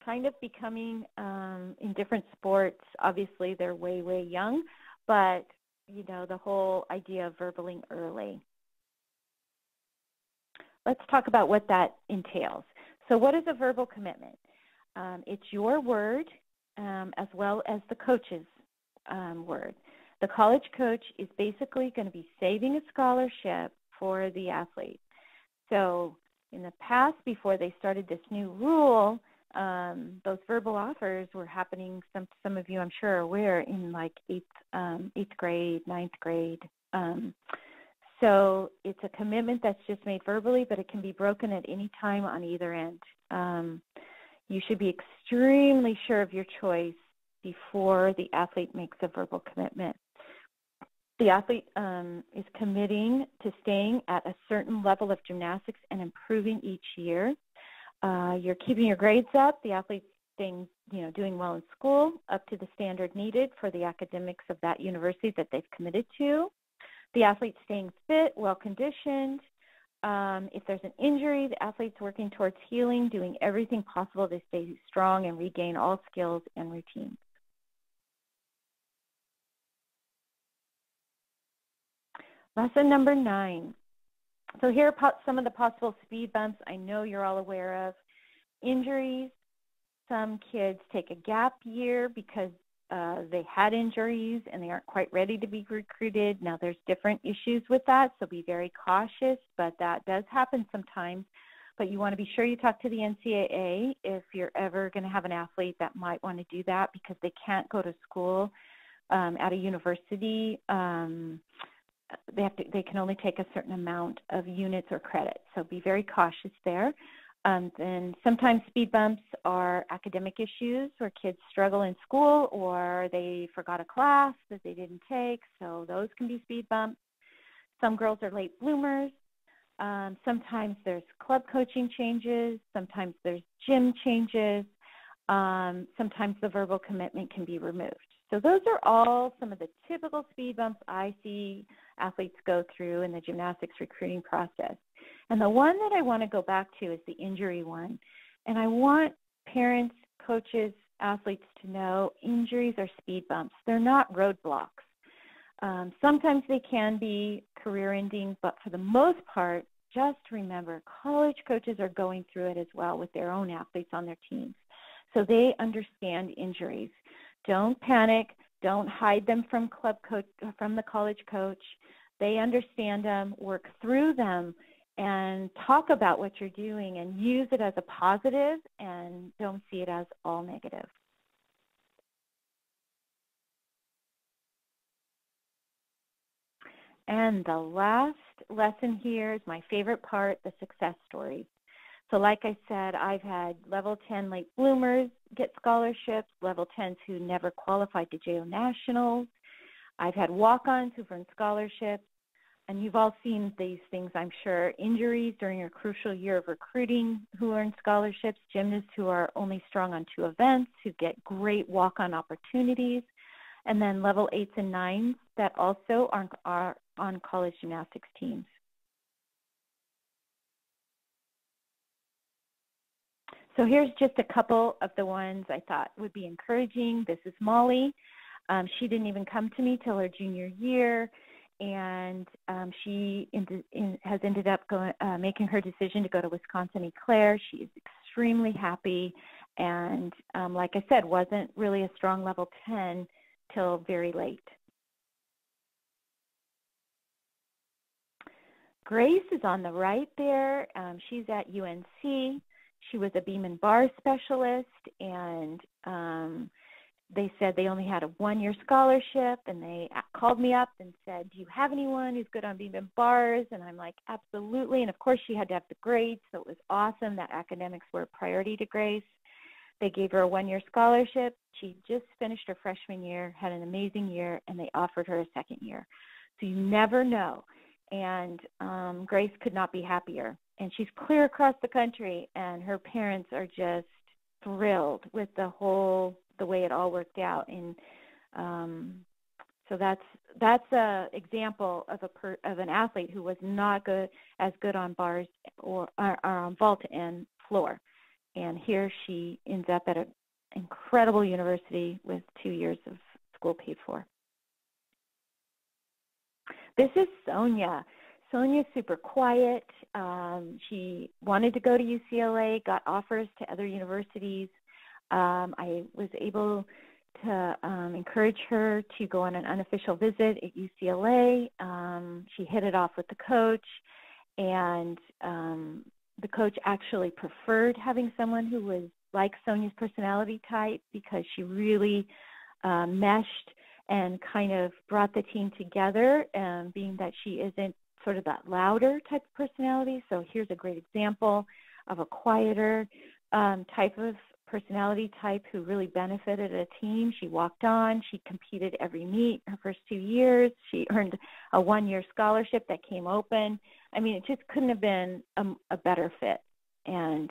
kind of becoming in different sports. Obviously, they're way, way young, but, you know, the whole idea of verbaling early. Let's talk about what that entails. So what is a verbal commitment? It's your word as well as the coach's word. The college coach is basically going to be saving a scholarship for the athlete. So in the past, before they started this new rule, those verbal offers were happening, some of you I'm sure are aware, in like eighth grade, ninth grade. So it's a commitment that's just made verbally, but it can be broken at any time on either end. You should be extremely sure of your choice before the athlete makes a verbal commitment. The athlete is committing to staying at a certain level of gymnastics and improving each year. You're keeping your grades up. The athlete's staying, doing well in school up to the standard needed for the academics of that university that they've committed to. The athlete's staying fit, well-conditioned. If there's an injury, the athlete's working towards healing, doing everything possible to stay strong and regain all skills and routines. Lesson number 9. So here are some of the possible speed bumps I know you're all aware of. Injuries. Some kids take a gap year because they had injuries and they aren't quite ready to be recruited. Now, there's different issues with that, so be very cautious, but that does happen sometimes. But you want to be sure you talk to the NCAA if you're ever going to have an athlete that might want to do that because they can't go to school at a university. They can only take a certain amount of units or credits, so be very cautious there. Then sometimes speed bumps are academic issues where kids struggle in school or they forgot a class that they didn't take, so those can be speed bumps. Some girls are late bloomers. Sometimes there's club coaching changes. Sometimes there's gym changes. Sometimes the verbal commitment can be removed. So those are all some of the typical speed bumps I see athletes go through in the gymnastics recruiting process. And the one that I want to go back to is the injury one. And I want parents, coaches, athletes to know injuries are speed bumps. They're not roadblocks. Sometimes they can be career-ending, but for the most part, just remember, college coaches are going through it as well with their own athletes on their teams. So they understand injuries. Don't panic. Don't hide them from the college coach. They understand them. Work through them and talk about what you're doing and use it as a positive and don't see it as all negative. And the last lesson here is my favorite part, the success stories. So like I said, I've had level 10 late bloomers get scholarships, level 10s who never qualified to JO Nationals. I've had walk-ons who've earned scholarships. And you've all seen these things, I'm sure. Injuries during a crucial year of recruiting who earn scholarships, gymnasts who are only strong on 2 events, who get great walk-on opportunities, and then level 8s and 9s that also are on college gymnastics teams. So here's just a couple of the ones I thought would be encouraging. This is Molly. She didn't even come to me till her junior year. And she has ended up making her decision to go to Wisconsin Eau Claire. She is extremely happy and, like I said, wasn't really a strong level 10 till very late. Grace is on the right there. She's at UNC. She was a beam and bar specialist, and they said they only had a one-year scholarship, and they called me up and said, do you have anyone who's good on beam and bars? And I'm like, absolutely. And, of course, she had to have the grades, so it was awesome that academics were a priority to Grace. They gave her a one-year scholarship. She just finished her freshman year, had an amazing year, and they offered her a second year. So you never know. And Grace could not be happier. And she's clear across the country, and her parents are just thrilled with the way it all worked out. And so that's a example of an athlete who was not as good on bars or on vault and floor. And here she ends up at an incredible university with 2 years of school paid for. This is Sonia. Sonia's super quiet. She wanted to go to UCLA, got offers to other universities. I was able to encourage her to go on an unofficial visit at UCLA. She hit it off with the coach, and the coach actually preferred having someone who was like Sonia's personality type because she really meshed and kind of brought the team together, being that she isn't sort of that louder type of personality. So here's a great example of a quieter type of personality type who really benefited a team. She walked on. She competed every meet her first 2 years. She earned a one-year scholarship that came open. I mean, it just couldn't have been a better fit. And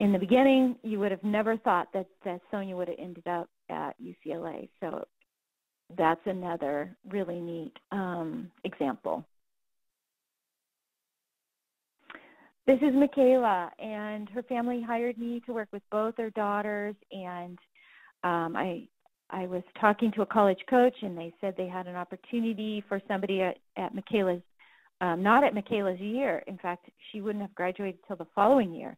in the beginning, you would have never thought that Sonia would have ended up at UCLA. So that's another really neat example. This is Michaela, and her family hired me to work with both their daughters, and I was talking to a college coach, and they said they had an opportunity for somebody at Michaela's, not at Michaela's year. In fact, she wouldn't have graduated till the following year.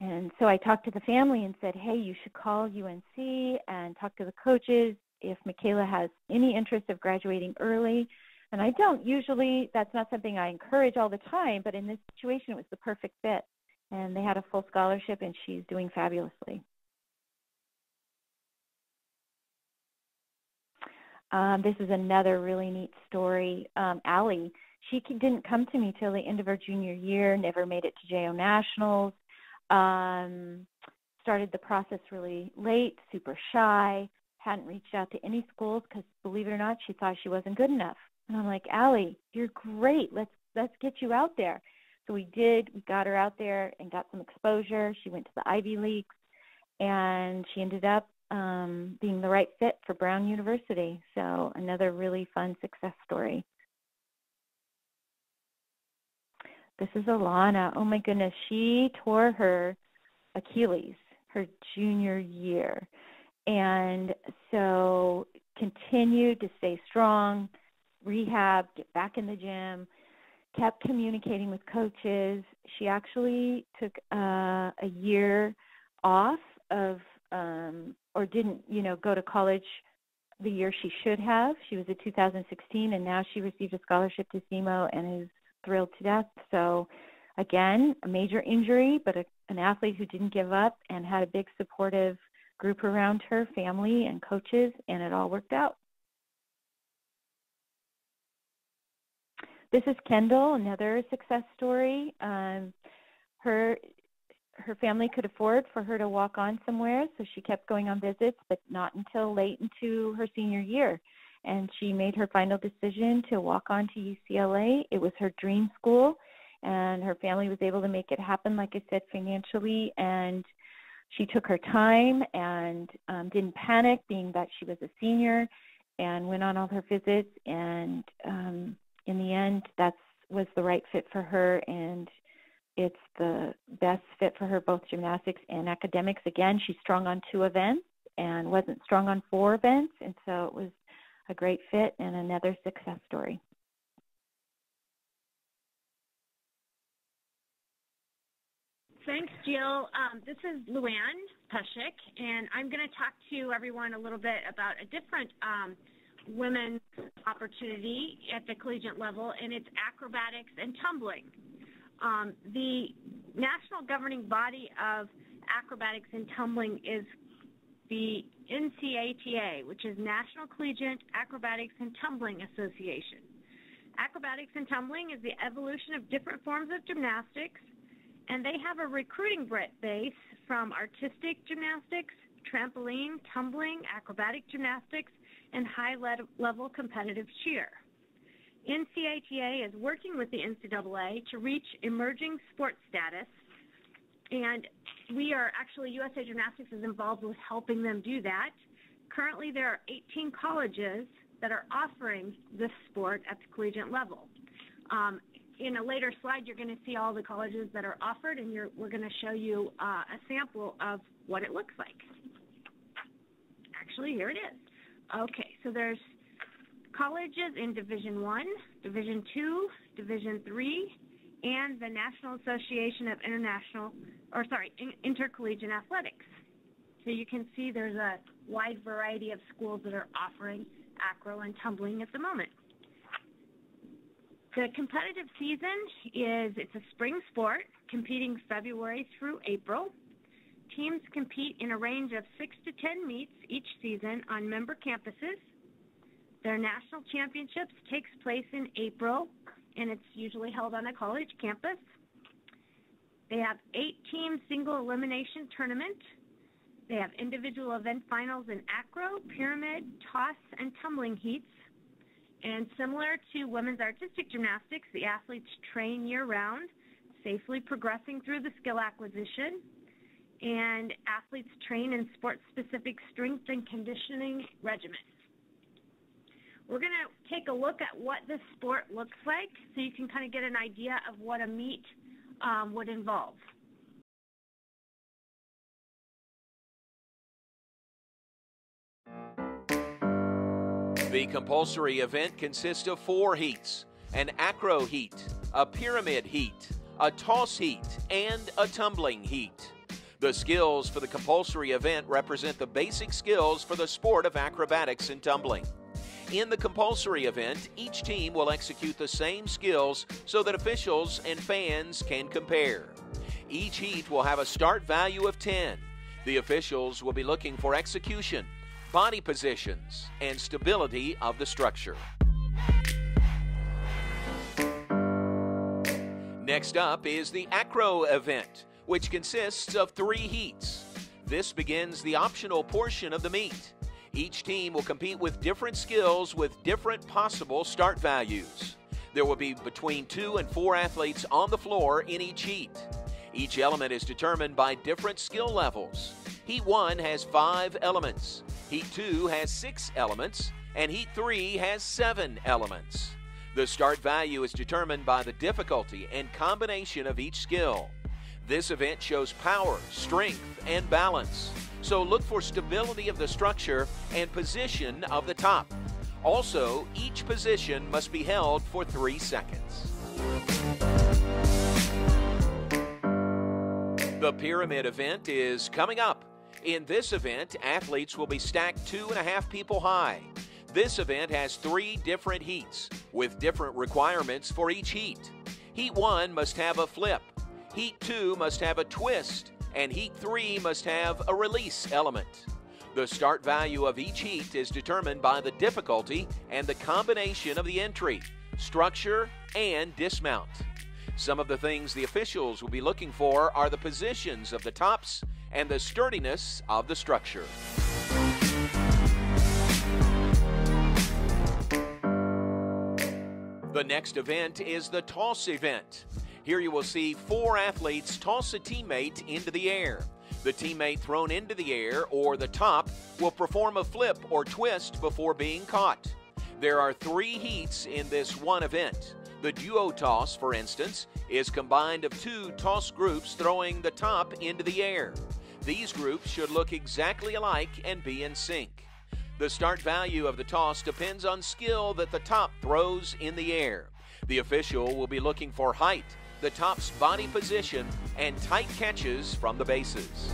And so I talked to the family and said, hey, you should call UNC and talk to the coaches if Michaela has any interest of graduating early. And I don't usually, that's not something I encourage all the time, but in this situation it was the perfect fit. And they had a full scholarship, and she's doing fabulously. This is another really neat story. Allie, she didn't come to me till the end of her junior year, never made it to JO Nationals, started the process really late, super shy, hadn't reached out to any schools because, believe it or not, she thought she wasn't good enough. And I'm like, Allie, you're great. Let's get you out there. So we did. We got her out there and got some exposure. She went to the Ivy Leagues, and she ended up being the right fit for Brown University. So another really fun success story. This is Alana. Oh, my goodness. She tore her Achilles her junior year. And so continued to stay strong, rehab, get back in the gym, kept communicating with coaches. She actually took a year off of or didn't, go to college the year she should have. She was in 2016, and now she received a scholarship to SEMO and is thrilled to death. So, again, a major injury, but an athlete who didn't give up and had a big supportive group around her, family and coaches, and it all worked out. This is Kendall, another success story. Her family could afford for her to walk on somewhere, so she kept going on visits, but not until late into her senior year. And she made her final decision to walk on to UCLA. It was her dream school, and her family was able to make it happen, like I said, financially. And she took her time and didn't panic, being that she was a senior, and went on all her visits. And in the end, that was the right fit for her, and it's the best fit for her, both gymnastics and academics. Again, she's strong on 2 events and wasn't strong on 4 events, and so it was a great fit and another success story. Thanks, Jill. This is Luann Peshik, and I'm going to talk to everyone a little bit about a different women's opportunity at the collegiate level, and it's acrobatics and tumbling. The national governing body of acrobatics and tumbling is the NCATA, which is National Collegiate Acrobatics and Tumbling Association. Acrobatics and tumbling is the evolution of different forms of gymnastics, and they have a recruiting base from artistic gymnastics, trampoline, tumbling, acrobatic gymnastics, and high-level competitive cheer. NCATA is working with the NCAA to reach emerging sports status, and USA Gymnastics is involved with helping them do that. Currently, there are 18 colleges that are offering this sport at the collegiate level. In a later slide, you're going to see all the colleges that are offered, and we're going to show you a sample of what it looks like. Actually, here it is. Okay, so there's colleges in Division I, Division II, Division III, and the National Association of Intercollegiate Athletics. So you can see there's a wide variety of schools that are offering acro and tumbling at the moment. The competitive season it's a spring sport, competing February through April. Teams compete in a range of 6 to 10 meets each season on member campuses. Their national championships takes place in April, and it's usually held on a college campus. They have 8-team single elimination tournament. They have individual event finals in acro, pyramid, toss, and tumbling heats. And similar to women's artistic gymnastics, the athletes train year-round, safely progressing through the skill acquisition. And athletes train in sport-specific strength and conditioning regimens. We're going to take a look at what this sport looks like so you can kind of get an idea of what a meet would involve. The compulsory event consists of 4 heats: an acro heat, a pyramid heat, a toss heat, and a tumbling heat. The skills for the compulsory event represent the basic skills for the sport of acrobatics and tumbling. In the compulsory event, each team will execute the same skills so that officials and fans can compare. Each heat will have a start value of 10. The officials will be looking for execution, body positions, and stability of the structure. Next up is the acro event, which consists of 3 heats. This begins the optional portion of the meet. Each team will compete with different skills with different possible start values. There will be between 2 and 4 athletes on the floor in each heat. Each element is determined by different skill levels. Heat 1 has 5 elements. Heat 2 has 6 elements, and Heat 3 has 7 elements. The start value is determined by the difficulty and combination of each skill. This event shows power, strength, and balance. So look for stability of the structure and position of the top. Also, each position must be held for 3 seconds. The pyramid event is coming up. In this event, athletes will be stacked 2.5 people high. This event has 3 different heats with different requirements for each heat. Heat 1 must have a flip. Heat 2 must have a twist, and Heat 3 must have a release element. The start value of each heat is determined by the difficulty and the combination of the entry, structure, and dismount. Some of the things the officials will be looking for are the positions of the tops and the sturdiness of the structure. The next event is the toss event. Here you will see 4 athletes toss a teammate into the air. The teammate thrown into the air, or the top, will perform a flip or twist before being caught. There are 3 heats in this one event. The duo toss, for instance, is combined of 2 toss groups throwing the top into the air. These groups should look exactly alike and be in sync. The start value of the toss depends on skill that the top throws in the air. The official will be looking for height, the top's body position, and tight catches from the bases.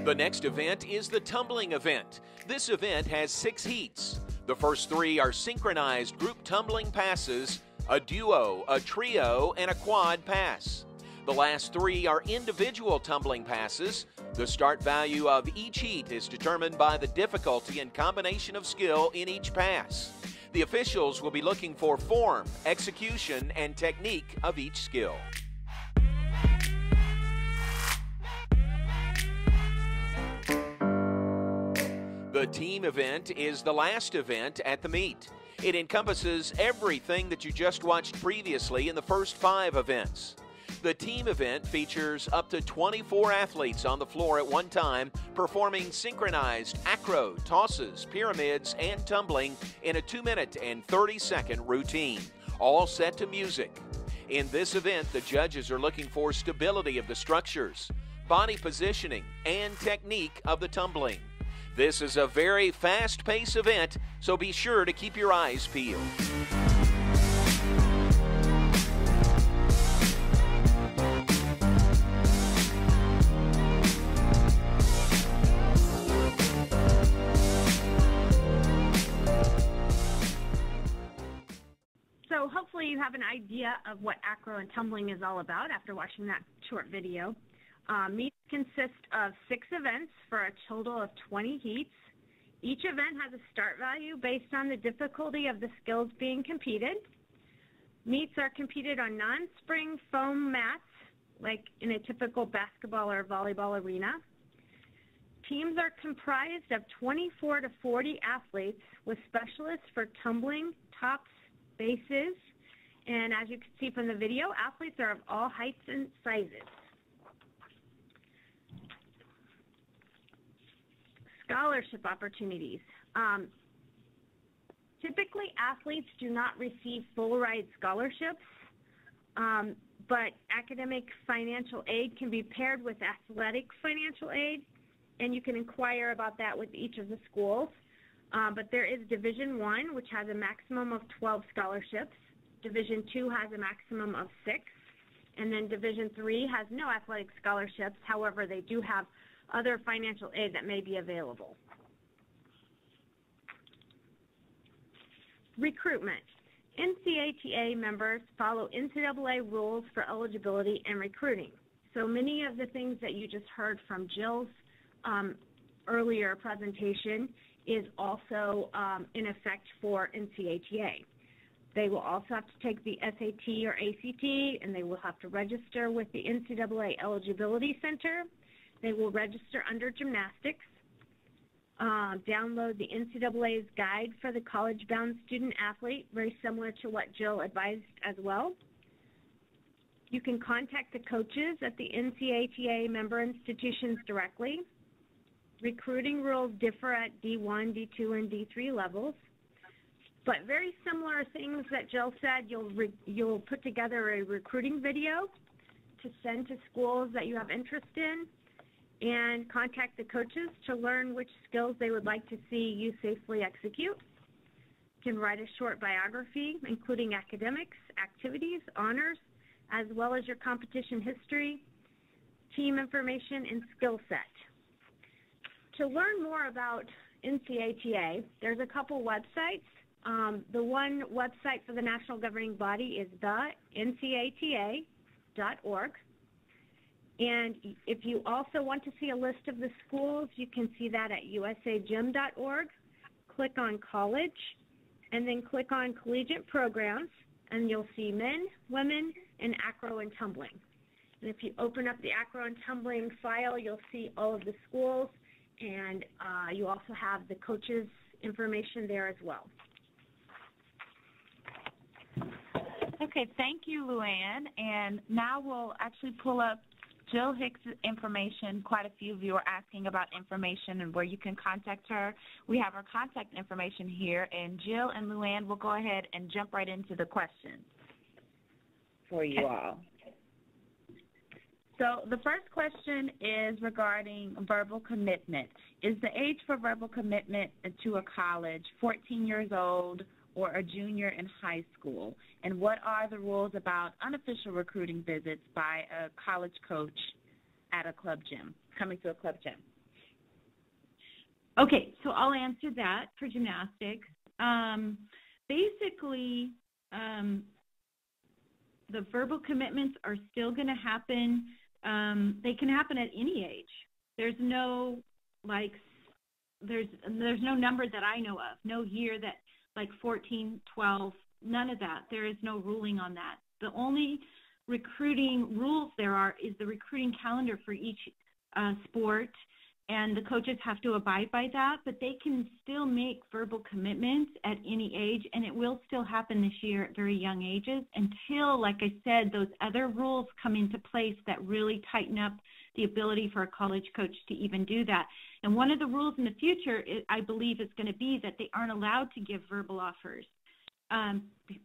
The next event is the tumbling event. This event has 6 heats. The first 3 are synchronized group tumbling passes, a duo, a trio, and a quad pass. The last 3 are individual tumbling passes. The start value of each heat is determined by the difficulty and combination of skill in each pass. The officials will be looking for form, execution, and technique of each skill. The team event is the last event at the meet. It encompasses everything that you just watched previously in the first 5 events. The team event features up to 24 athletes on the floor at one time performing synchronized acro, tosses, pyramids, and tumbling in a 2-minute and 30-second routine, all set to music. In this event, the judges are looking for stability of the structures, body positioning, and technique of the tumbling. This is a very fast-paced event, so be sure to keep your eyes peeled. So hopefully you have an idea of what acro and tumbling is all about after watching that short video. Meets consist of 6 events for a total of 20 heats. Each event has a start value based on the difficulty of the skills being competed. Meets are competed on non-spring foam mats, like in a typical basketball or volleyball arena. Teams are comprised of 24 to 40 athletes with specialists for tumbling, tops, bases, and as you can see from the video, athletes are of all heights and sizes. Scholarship opportunities. Typically, athletes do not receive full-ride scholarships, but academic financial aid can be paired with athletic financial aid, and you can inquire about that with each of the schools. But there is Division I, which has a maximum of 12 scholarships. Division II has a maximum of 6. And then Division III has no athletic scholarships. However, they do have other financial aid that may be available. Recruitment. NCATA members follow NCAA rules for eligibility and recruiting. So many of the things that you just heard from Jill's earlier presentation is also in effect for NCATA. They will also have to take the SAT or ACT, and they will have to register with the NCAA Eligibility Center. They will register under gymnastics, download the NCAA's guide for the college-bound student-athlete, very similar to what Jill advised as well. You can contact the coaches at the NCATA member institutions directly. Recruiting rules differ at D1, D2, and D3 levels. But very similar things that Jill said, you'll put together a recruiting video to send to schools that you have interest in, and contact the coaches to learn which skills they would like to see you safely execute. You can write a short biography, including academics, activities, honors, as well as your competition history, team information, and skill set. To learn more about NCATA, there's a couple websites. The one website for the national governing body is the ncata.org. And if you also want to see a list of the schools, you can see that at usagym.org. Click on college, and then click on collegiate programs, and you'll see men, women, and acro and tumbling. And if you open up the acro and tumbling file, you'll see all of the schools, and you also have the coaches' information there as well. Okay, thank you, Luann. And now we'll actually pull up Jill Hicks' information. Quite a few of you are asking about information and where you can contact her. We have her contact information here, and Jill and Luann will go ahead and jump right into the questions for you all. So the first question is regarding verbal commitment. Is the age for verbal commitment to a college 14 years old or a junior in high school? And what are the rules about unofficial recruiting visits by a college coach at a club gym, coming to a club gym? Okay, so I'll answer that for gymnastics. Basically, the verbal commitments are still going to happen. They can happen at any age. There's no there's no number that I know of, no year that like 14, 12, none of that. There is no ruling on that. The only recruiting rules there are is the recruiting calendar for each sport, and the coaches have to abide by that, but they can still make verbal commitments at any age, and it will still happen this year at very young ages until, like I said, those other rules come into place that really tighten up the ability for a college coach to even do that. And one of the rules in the future, I believe, is going to be that they aren't allowed to give verbal offers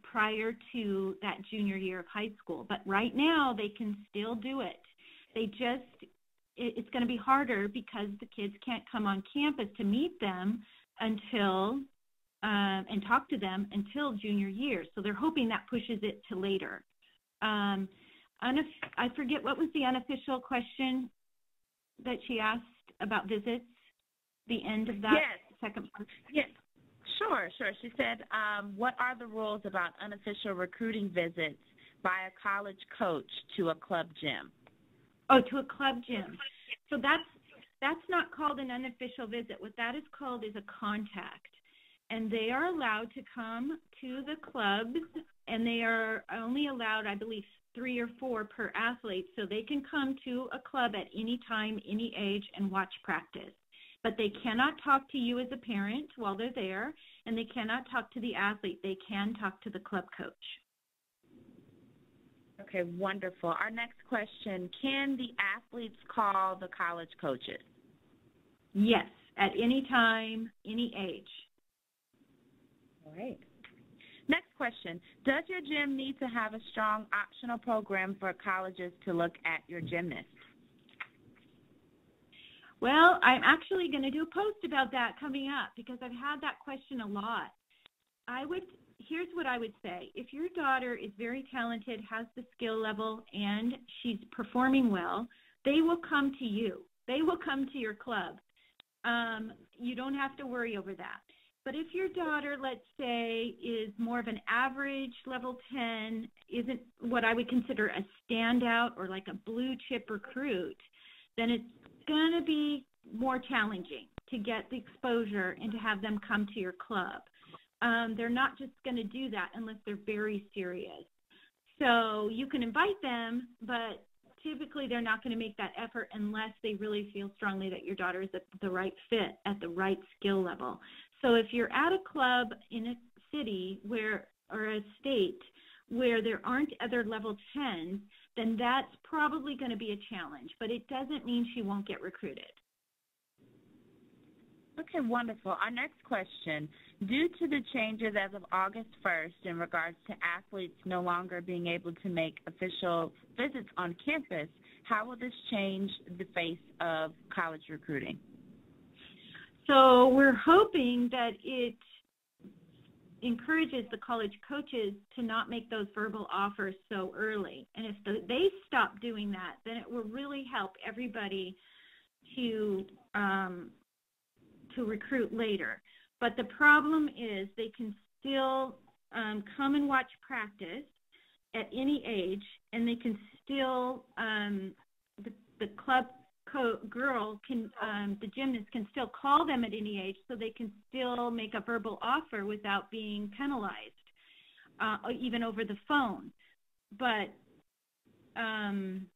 prior to that junior year of high school. But right now, they can still do it. It's going to be harder because the kids can't come on campus to meet them until and talk to them until junior year. So they're hoping that pushes it to later. I forget, what was the unofficial question that she asked about visits? The end of that second part? Yes. Sure. She said, what are the rules about unofficial recruiting visits by a college coach to a club gym? Oh, to a club gym. So that's not called an unofficial visit. What that is called is a contact. And they are allowed to come to the clubs, and they are only allowed, I believe, 3 or 4 per athlete. So they can come to a club at any time, any age, and watch practice. But they cannot talk to you as a parent while they're there, and they cannot talk to the athlete. They can talk to the club coach. Okay, wonderful. Our next question, can the athletes call the college coaches? Yes, at any time, any age. All right. Next question, does your gym need to have a strong optional program for colleges to look at your gymnast? Well, I'm actually going to do a post about that coming up because I've had that question a lot. Here's what I would say. If your daughter is very talented, has the skill level, and she's performing well, they will come to you. They will come to your club. You don't have to worry over that. But if your daughter, let's say, is more of an average level 10, isn't what I would consider a standout or like a blue chip recruit, then it's going to be more challenging to get the exposure and to have them come to your club. They're not just going to do that unless they're very serious. So you can invite them, but typically they're not going to make that effort unless they really feel strongly that your daughter is the right fit at the right skill level. So if you're at a club in a city or a state where there aren't other level 10s, then that's probably going to be a challenge, but it doesn't mean she won't get recruited. Okay, wonderful. Our next question, due to the changes as of August 1st in regards to athletes no longer being able to make official visits on campus, how will this change the face of college recruiting? So we're hoping that it encourages the college coaches to not make those verbal offers so early. And if they stop doing that, then it will really help everybody to recruit later. But the problem is they can still come and watch practice at any age, and they can still, the club girl can, the gymnast can still call them at any age, so they can still make a verbal offer without being penalized, even over the phone. But I'm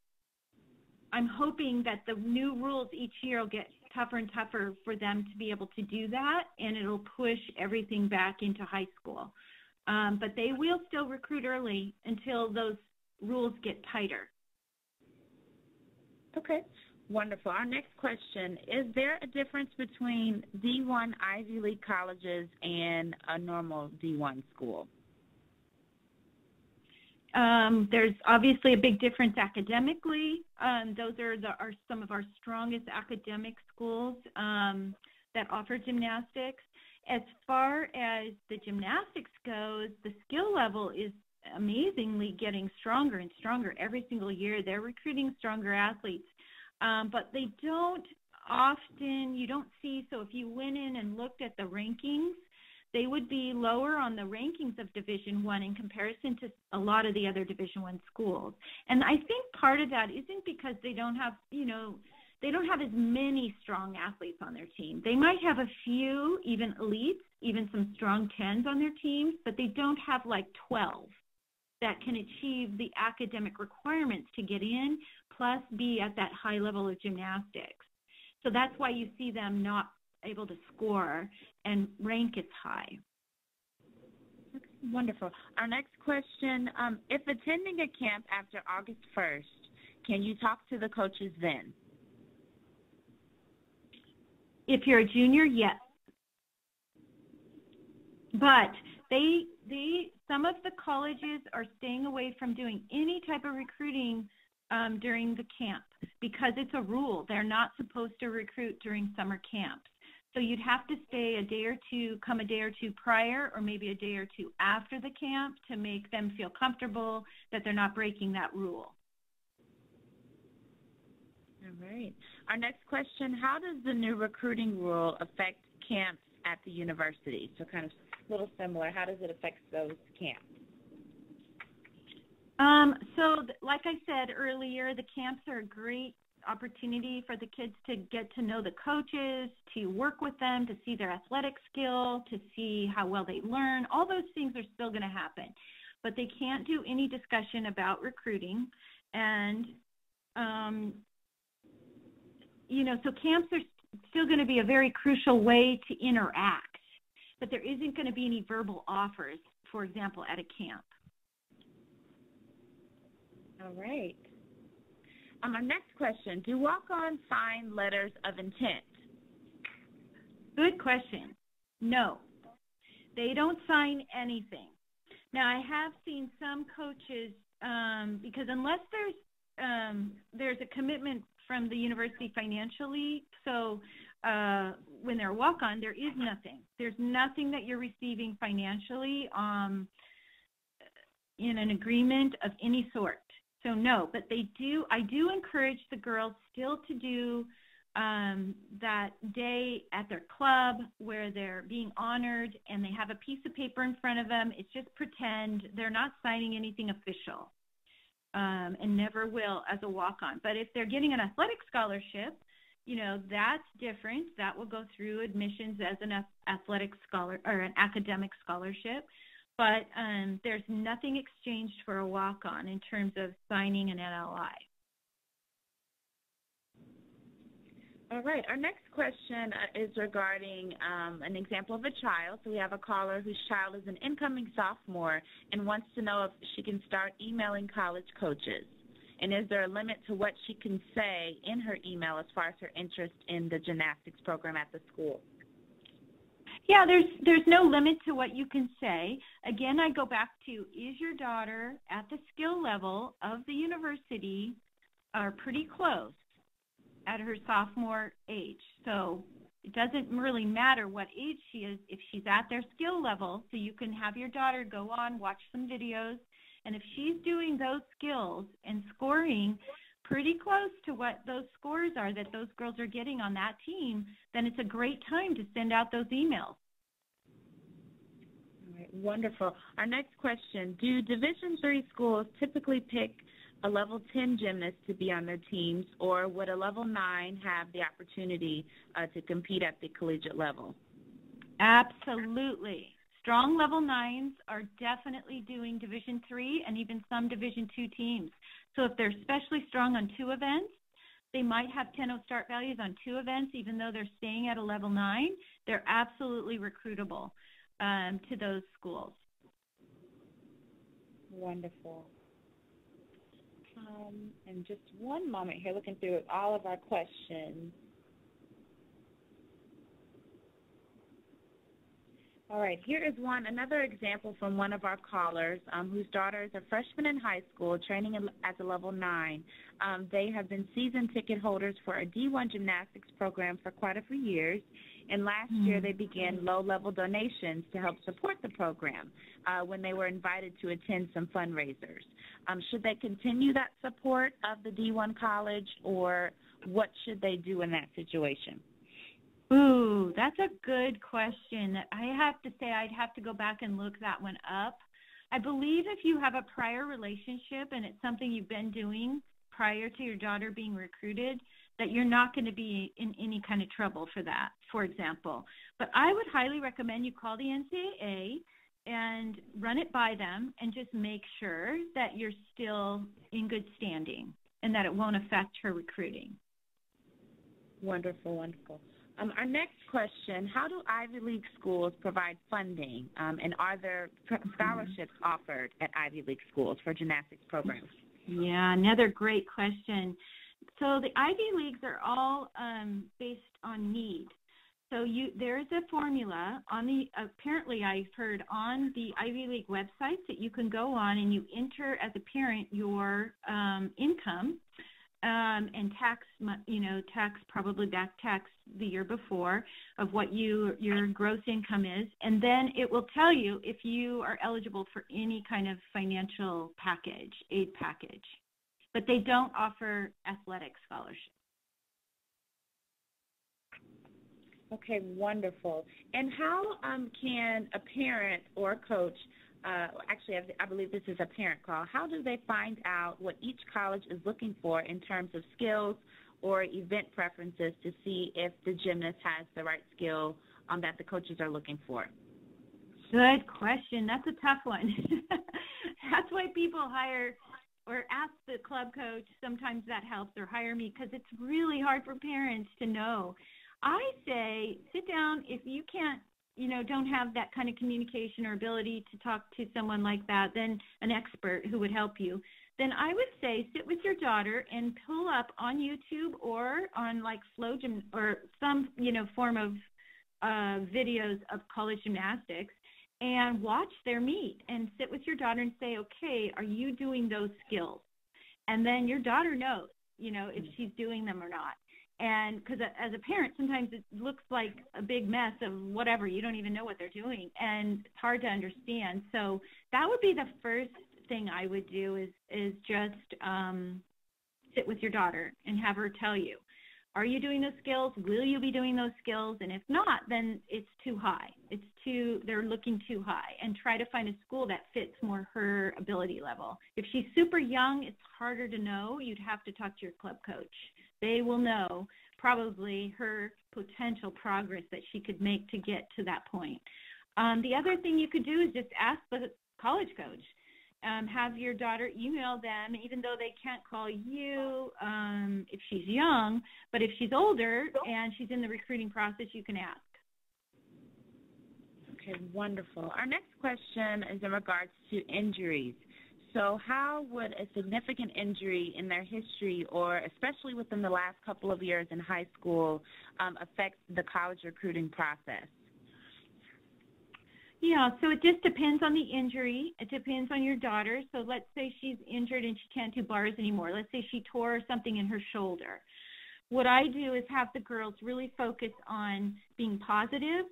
hoping that the new rules each year will get tougher and tougher for them to be able to do that, and it'll push everything back into high school. But they will still recruit early until those rules get tighter. Okay, wonderful. Our next question, is there a difference between D1 Ivy League colleges and a normal D1 school? There's obviously a big difference academically. Those are some of our strongest academic schools that offer gymnastics. As far as the gymnastics goes, the skill level is amazingly getting stronger and stronger every single year. They're recruiting stronger athletes, but they don't often you don't see, so if you went in and looked at the rankings, they would be lower on the rankings of Division I in comparison to a lot of the other Division I schools. And I think part of that isn't because they don't have, they don't have as many strong athletes on their team. They might have a few, even elites, even some strong 10s on their teams, but they don't have like 12 that can achieve the academic requirements to get in, plus be at that high level of gymnastics. So that's why you see them not able to score and rank as high. Wonderful. Our next question, if attending a camp after August 1st, can you talk to the coaches then? If you're a junior, yes. But some of the colleges are staying away from doing any type of recruiting during the camp because it's a rule. They're not supposed to recruit during summer camps. So you'd have to stay a day or two, come a day or two prior, or maybe a day or two after the camp to make them feel comfortable that they're not breaking that rule. All right. Our next question, how does the new recruiting rule affect camps at the university? So kind of a little similar. How does it affect those camps? Like I said earlier, the camps are a great opportunity for the kids to get to know the coaches, to work with them, to see their athletic skill, to see how well they learn. All those things are still going to happen, but they can't do any discussion about recruiting. And, so camps are still going to be a very crucial way to interact, but there isn't going to be any verbal offers, for example, at a camp. All right. Our next question, do walk-ons sign letters of intent? Good question. No, they don't sign anything. Now, I have seen some coaches, because unless there's a commitment from the university financially, so when they're a walk-on, there is nothing. There's nothing that you're receiving financially in an agreement of any sort. So no, but I do encourage the girls still to do that day at their club where they're being honored and they have a piece of paper in front of them. It's just pretend. They're not signing anything official and never will as a walk-on. But if they're getting an athletic scholarship, that's different. That will go through admissions as an athletic scholar or an academic scholarship. But there's nothing exchanged for a walk-on in terms of signing an NLI. All right. Our next question is regarding an example of a child. So we have a caller whose child is an incoming sophomore and wants to know if she can start emailing college coaches. And is there a limit to what she can say in her email as far as her interest in the gymnastics program at the school? Yeah, there's no limit to what you can say. Again, I go back to, is your daughter at the skill level of the university or pretty close at her sophomore age? So it doesn't really matter what age she is if she's at their skill level. So you can have your daughter go on, watch some videos, and if she's doing those skills and scoring pretty close to what those scores are that those girls are getting on that team, then it's a great time to send out those emails. All right, wonderful. Our next question, do Division III schools typically pick a level 10 gymnast to be on their teams, or would a level 9 have the opportunity to compete at the collegiate level? Absolutely. Strong level 9s are definitely doing Division III and even some Division II teams. So if they're especially strong on 2 events, they might have 10-0 start values on 2 events, even though they're staying at a level 9. They're absolutely recruitable to those schools. Wonderful. And just one moment here, looking through all of our questions. All right, here is another example from one of our callers whose daughter is a freshman in high school training at the level 9. They have been season ticket holders for a D1 gymnastics program for quite a few years, And last year they began low-level donations to help support the program when they were invited to attend some fundraisers. Should they continue that support of the D1 college, or what should they do in that situation? Ooh, that's a good question. I have to say I'd have to go back and look that one up. I believe if you have a prior relationship and it's something you've been doing prior to your daughter being recruited, that you're not going to be in any kind of trouble for that, for example. But I would highly recommend you call the NCAA and run it by them and just make sure that you're still in good standing and that it won't affect her recruiting. Wonderful, wonderful. Our next question, how do Ivy League schools provide funding, and are there scholarships offered at Ivy League schools for gymnastics programs? Yeah, another great question. So the Ivy Leagues are all based on need. So there is a formula on the, apparently I've heard on the Ivy League websites that you can go on and you enter as a parent your income and tax, probably back tax the year before of what your gross income is. And then it will tell you if you are eligible for any kind of financial package, aid package. But they don't offer athletic scholarships. Okay, wonderful. And how can a parent or a coach, actually I believe this is a parent call, how do they find out what each college is looking for in terms of skills or event preferences to see if the gymnast has the right skill that the coaches are looking for? Good question. That's a tough one. That's why people hire or ask the club coach. Sometimes that helps, or hire me, because it's really hard for parents to know. I say sit down. If you can't, don't have that kind of communication or ability to talk to someone like that, then an expert who would help you, then I would say sit with your daughter and pull up on YouTube or on like Flow Gym or some, form of videos of college gymnastics and watch their meet and sit with your daughter and say, okay, are you doing those skills? And then your daughter knows, if she's doing them or not. And because as a parent, sometimes it looks like a big mess of whatever. You don't even know what they're doing, and it's hard to understand. So that would be the first thing I would do is just sit with your daughter and have her tell you, are you doing those skills? Will you be doing those skills? And if not, then it's too high. They're looking too high, and try to find a school that fits more her ability level. If she's super young, it's harder to know. You'd have to talk to your club coach. They will know probably her potential progress that she could make to get to that point. The other thing you could do is just ask the college coach. Have your daughter email them, even though they can't call you if she's young, but if she's older and she's in the recruiting process, you can ask. Okay, wonderful. Our next question is in regards to injuries. So how would a significant injury in their history, or especially within the last couple of years in high school, affect the college recruiting process? Yeah, so it just depends on the injury. It depends on your daughter. So let's say she's injured and she can't do bars anymore. Let's say she tore something in her shoulder. What I do is have the girls really focus on being positive,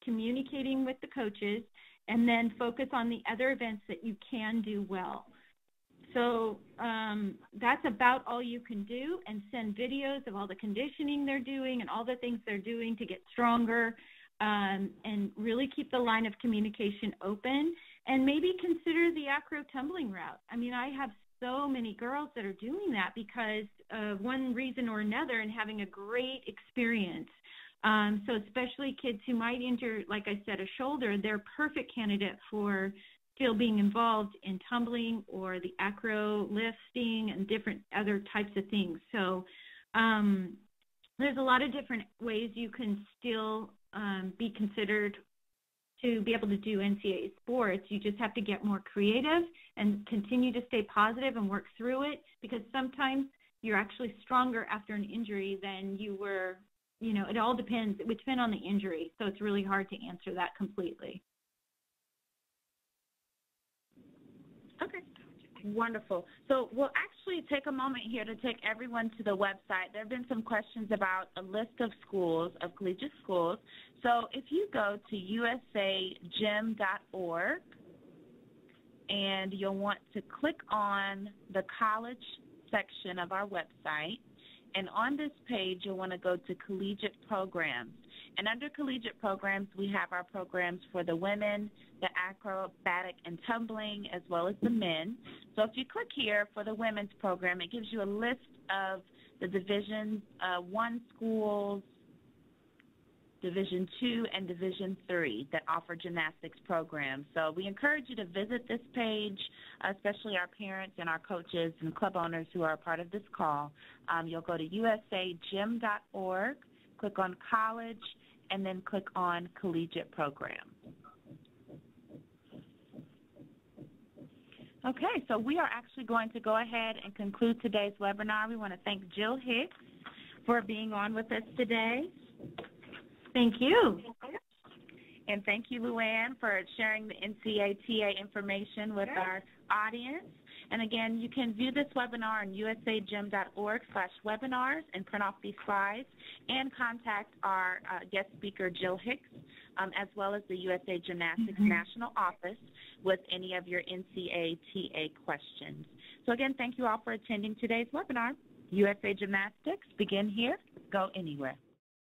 communicating with the coaches, and then focus on the other events that you can do well. So that's about all you can do, and send videos of all the conditioning they're doing and all the things they're doing to get stronger, and really keep the line of communication open, and maybe consider the acro tumbling route. I mean, I have so many girls that are doing that because of one reason or another and having a great experience. So especially kids who might injure, like I said, a shoulder, they're perfect candidate for still being involved in tumbling or the acro lifting and different other types of things. So there's a lot of different ways you can still be considered to be able to do NCAA sports. You just have to get more creative and continue to stay positive and work through it, because sometimes you're actually stronger after an injury than you were. It all depends. It would depend on the injury, so it's really hard to answer that completely. Okay, Wonderful. So we'll actually take a moment here to take everyone to the website. There have been some questions about a list of schools, of collegiate schools. So if you go to usagym.org, and you'll want to click on the college section of our website. And on this page, you'll want to go to collegiate programs. And under collegiate programs, we have our programs for the women, the acrobatic and tumbling, as well as the men. So if you click here for the women's program, it gives you a list of the Division I schools, Division II, and Division III that offer gymnastics programs. So we encourage you to visit this page, especially our parents and our coaches and club owners who are a part of this call. You'll go to usagym.org, click on college, and then click on collegiate program. Okay, so we are actually going to go ahead and conclude today's webinar. We want to thank Jill Hicks for being on with us today. Thank you. And thank you, Luann, for sharing the NCATA information with our audience. And again, you can view this webinar on usagym.org/webinars and print off these slides and contact our guest speaker, Jill Hicks, as well as the USA Gymnastics National Office with any of your NCATA questions. So again, thank you all for attending today's webinar. USA Gymnastics, begin here, go anywhere.